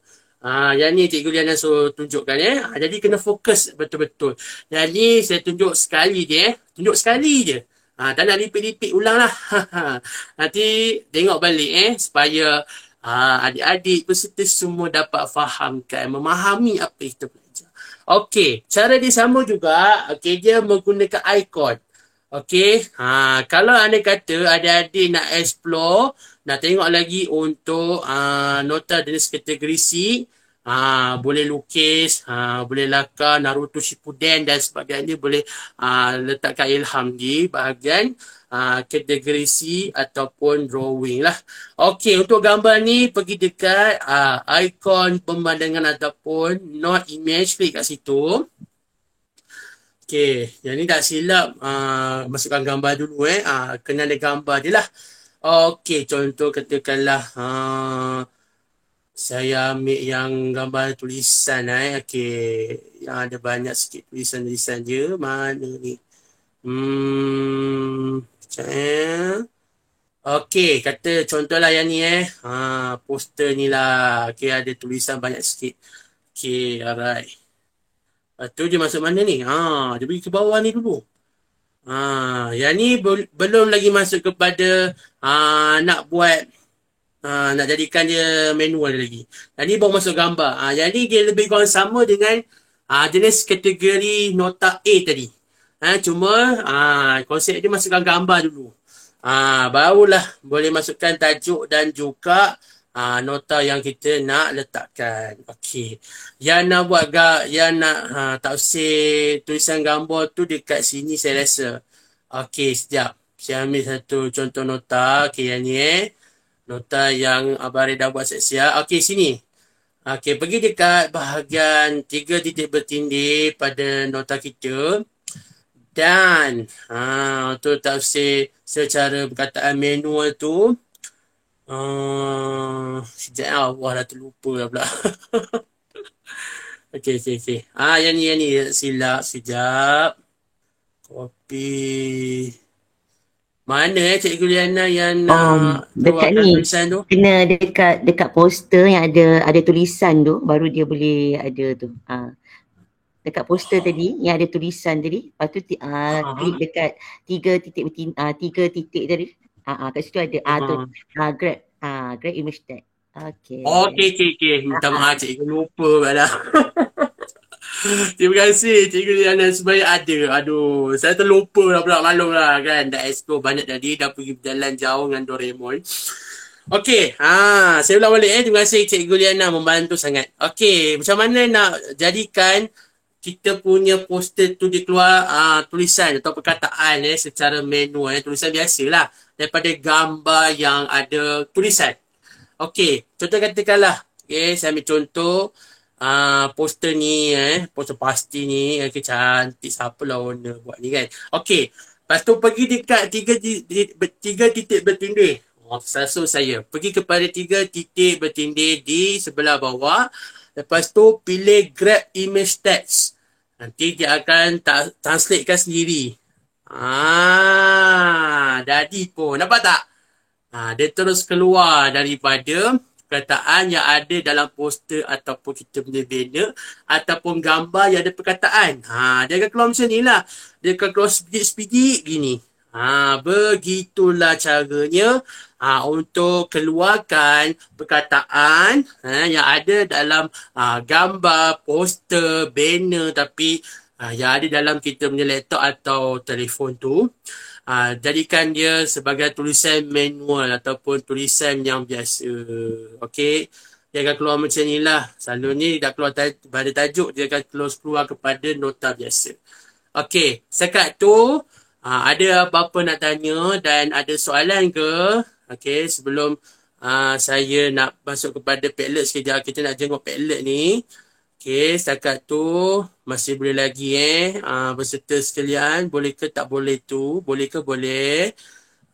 Yang ni Cikgu Liana suruh tunjukkan jadi kena fokus betul-betul. Jadi saya tunjuk sekali je tunjuk sekali je. Tak nak repeat ulang lah. Nanti tengok balik supaya adik-adik peserta semua dapat fahamkan, memahami apa yang kita belajar. Okey, cara dia sama juga. Okey, dia menggunakan icon. Okey, kalau anda kata adik-adik nak explore, nak tengok lagi untuk nota jenis kategori C, boleh lukis, boleh lakar Naruto Shippuden dan sebagainya, boleh letakkan ilham di bahagian kategori C ataupun drawing lah. Okey, untuk gambar ni pergi dekat ikon pemandangan ataupun note image, klik kat situ. Okey, yang ni tak silap masukkan gambar dulu kena ada gambar je lah. Okey, contoh katakanlah saya ambil yang gambar tulisan okey, yang ada banyak sikit tulisan-tulisan je. Mana ni? Okey, kata contohlah yang ni poster ni lah. Okey, ada tulisan banyak sikit. Okey, alright. Lepas tu dia masuk mana ni? Dia pergi ke bawah ni dulu. Yang ni belum lagi masuk kepada nak buat nak jadikan dia manual lagi. Yang ni baru masuk gambar. Yang ni dia lebih kurang sama dengan jenis kategori nota A tadi. Cuma konsep dia masukkan gambar dulu. Barulah boleh masukkan tajuk dan juga nota yang kita nak letakkan. Okey. Yang nak buat yang nak tafsir tulisan gambar tu dekat sini saya rasa. Okey, sekejap. Saya ambil satu contoh nota. Okey, yang ni nota yang Abang Arif dah buat siap-siap. Okey, sini. Okey, pergi dekat bahagian 3 titik bertindih pada nota kita. Dan untuk tafsir secara perkataan manual tu, sekejap wah dah terlupa lah pula. Okey. Yang ni silap sekejap. Copy. Mana Cikgu Liana yang Dekat keluarkan ni, tulisan tu? kena dekat poster yang ada tulisan tu, baru dia boleh ada tu. Dekat poster tadi yang ada tulisan tadi, lepas tu klik dekat tiga titik tadi. Kat situ ada tu grab image tag. Okey. Minta maaf Cikgu, lupa pula. Terima kasih Cikgu Liana sebenarnya ada. Aduh, saya terlupa lah pula, maklum lah kan. Dah explore banyak tadi, dah pergi berjalan jauh dengan Doraemon. Okey, saya ulang balik Terima kasih Cikgu Liana, membantu sangat. Okey, macam mana nak jadikan kita punya poster tu dia keluar tulisan atau perkataan secara manual, tulisan biasalah daripada gambar yang ada tulisan. Okey, contoh katakanlah, saya ambil contoh poster ni poster pasti ni, cantik, siapa lah owner buat ni kan. Okey, lepas tu pergi dekat tiga titik bertindih. Sasul saya pergi kepada 3 titik bertindih di sebelah bawah. Lepas tu pilih grab image text. Nanti dia akan translatekan sendiri. Jadi pun nampak tak? Dia terus keluar daripada perkataan yang ada dalam poster ataupun kita punya banner ataupun gambar yang ada perkataan. Dia akan keluar macam ni lah. Dia akan keluar sepijik-sepijik gini. Begitulah caranya untuk keluarkan perkataan yang ada dalam gambar, poster, banner tapi yang ada dalam kita punya laptop atau telefon tu. Jadikan dia sebagai tulisan manual ataupun tulisan yang biasa. Okey. Dia akan keluar macam ni lah. Selalunya dia tak keluar pada tajuk, dia akan keluar kepada nota biasa. Okey. Setakat tu, ada apa-apa nak tanya dan ada soalan ke? Okey. Sebelum saya nak masuk kepada Padlet sekejap. Kita nak jenguk Padlet ni. Okey, setakat tu masih boleh lagi peserta sekalian, boleh ke tak boleh tu? Boleh ke boleh?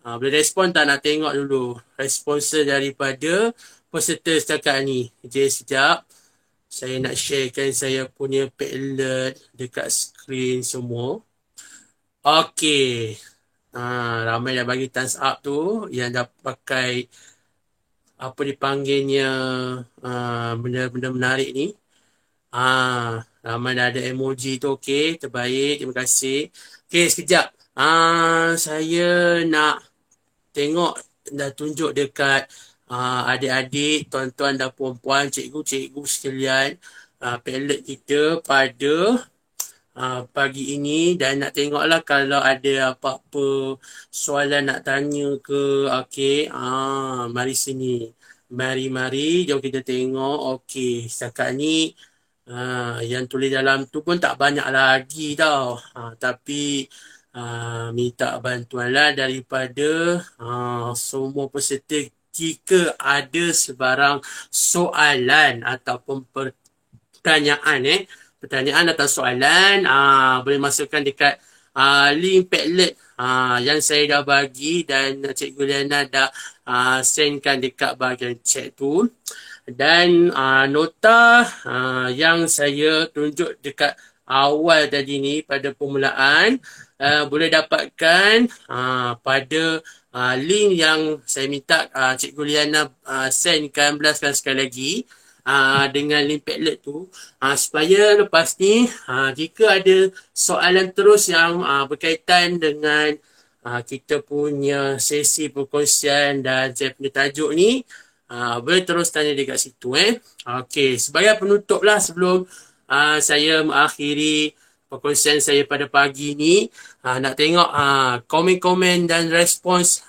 Boleh respon tak, nak tengok dulu responsa daripada peserta setakat ni. Sekejap. Saya nak sharekan saya punya Padlet dekat skrin semua. Okey. Ramai dah bagi thumbs up tu yang dah pakai apa dipanggilnya benda-benda menarik ni. Ramai dah ada emoji tu. Okey, terbaik. Terima kasih. Okey, sekejap. Saya nak tengok, dah tunjuk dekat adik-adik, tuan-tuan dan puan-puan, cikgu-cikgu sekalian, Padlet kita pada pagi ini, dan nak tengoklah kalau ada apa-apa soalan nak tanya ke. Okey, mari sini. Mari, jom kita tengok. Okey, setakat ni yang tulis dalam tu pun tak banyak lagi tau. Tapi minta bantuan lah daripada semua peserta. Jika ada sebarang soalan ataupun pertanyaan pertanyaan atau soalan, boleh masukkan dekat link Padlet yang saya dah bagi dan Cikgu Liana dah sendkan dekat bahagian chat tu. Dan nota yang saya tunjuk dekat awal tadi ni pada permulaan, boleh dapatkan pada link yang saya minta Cikgu Liana sendkan, belaskan sekali lagi dengan link Padlet tu, supaya lepas ni jika ada soalan terus yang berkaitan dengan kita punya sesi perkongsian dan saya punya tajuk ni, boleh terus tanya dekat situ. Okey, sebagai penutup lah sebelum saya mengakhiri perkongsian saya pada pagi ni, nak tengok komen-komen dan respons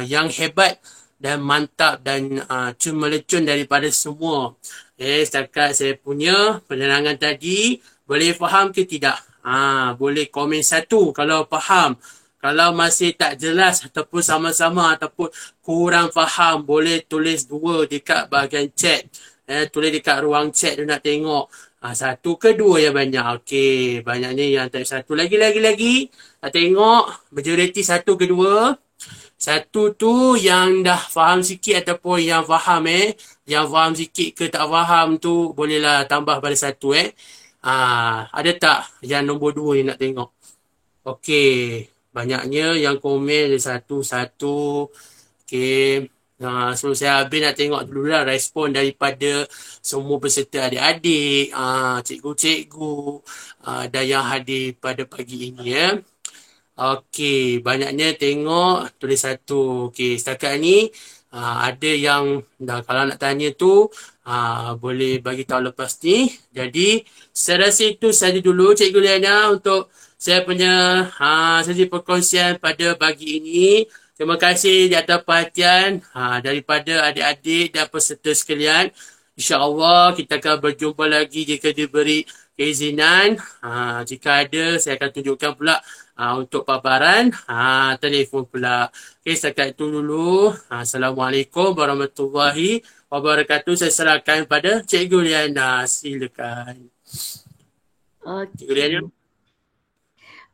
yang hebat dan mantap dan cun-melecun daripada semua. Setakat saya punya penerangan tadi, boleh faham ke tidak? Boleh komen 1 kalau faham. Kalau masih tak jelas ataupun sama-sama ataupun kurang faham, boleh tulis 2 dekat bahagian chat. Tulis dekat ruang chat tu, nak tengok 1 ke 2 yang banyak. Okey, banyaknya yang tak 1. Lagi. Nak tengok majoriti 1 ke 2. 1 tu yang dah faham sikit ataupun yang faham yang faham sikit ke tak faham tu, bolehlah tambah pada 1 Ada tak yang nombor 2 ni, nak tengok. Okey, banyaknya yang komen ada satu-satu. Okay. So saya habis nak tengok dulu lah respon daripada semua peserta adik-adik, cikgu-cikgu dan yang hadir pada pagi ini ya. Okey, banyaknya tengok tulis satu. Okey, setakat ni ada yang dah kalau nak tanya tu boleh bagi tahu lepas ni. Jadi saya rasa itu saja dulu Cikgu Liana untuk saya punya sesi perkongsian pada pagi ini. Terima kasih di atas perhatian daripada adik-adik dan peserta sekalian. InsyaAllah kita akan berjumpa lagi jika diberi keizinan. Jika ada saya akan tunjukkan pula untuk paparan telefon pula. Okey, setakat itu dulu. Assalamualaikum warahmatullahi wabarakatuh. Saya serahkan pada Cikgu Liana. Silakan. Cikgu Liana.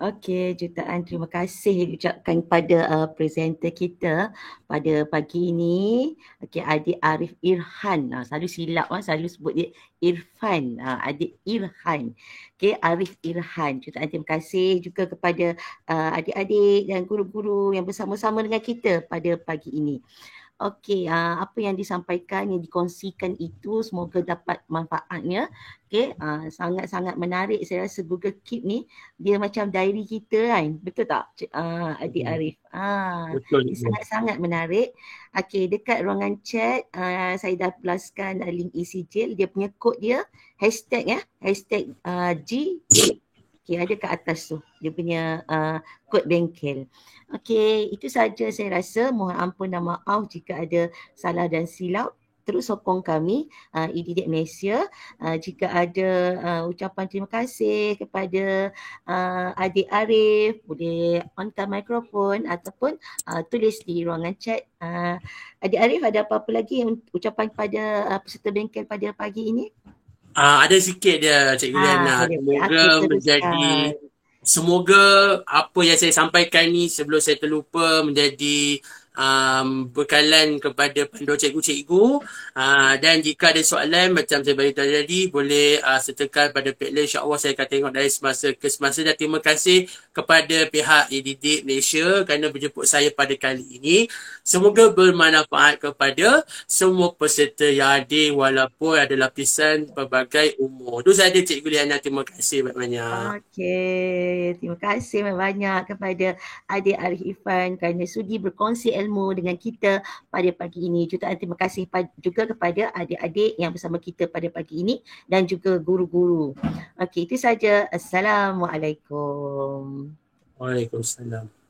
Okey, jutaan terima kasih diucapkan kepada presenter kita pada pagi ini. Okey, adik Arif Irhan. Selalu silap selalu sebut dia Irfan. Adik Irhan. Okey, Arif Irhan. Jutaan terima kasih juga kepada adik-adik dan guru-guru yang bersama-sama dengan kita pada pagi ini. Okey, apa yang disampaikan, yang dikongsikan itu semoga dapat manfaatnya. Okey, sangat-sangat menarik. Saya rasa Google Keep ni dia macam diary kita kan. Betul tak Adik Arif? Betul. Sangat-sangat menarik. Okey, dekat ruangan chat saya dah pluskan link ECJ. Dia punya kod dia hashtag hashtag G. Okey, ada kat atas tu dia punya kod bengkel. Okey, itu saja saya rasa. Mohon ampun dan maaf jika ada salah dan silap. Terus sokong kami EDDIK Malaysia. Jika ada ucapan terima kasih kepada Adik Arif, boleh onkan mikrofon ataupun tulis di ruangan chat. Adik Arif, ada apa-apa lagi ucapan kepada peserta bengkel pada pagi ini? Ada sikit dia Cikgu Liana. Semoga apa yang saya sampaikan ni sebelum saya terlupa menjadi bekalan kepada panduan cikgu-cikgu. Dan jika ada soalan macam saya beritahu tadi, boleh sertakan pada Padlet. InsyaAllah saya akan tengok dari semasa ke semasa. Dan terima kasih kepada pihak EDDIK Malaysia kerana menjemput saya pada kali ini. Semoga bermanfaat kepada semua peserta yang hadir walaupun ada lapisan pelbagai umur. Itu sahaja Cikgu Liana. Terima kasih banyak-banyak. Okey, terima kasih banyak kepada Adik Arif Irfan kerana sudi berkongsi ilmu dengan kita pada pagi ini. Jutaan terima kasih juga kepada adik-adik yang bersama kita pada pagi ini dan juga guru-guru. Okey, itu saja. Assalamualaikum. Waalaikumsalam.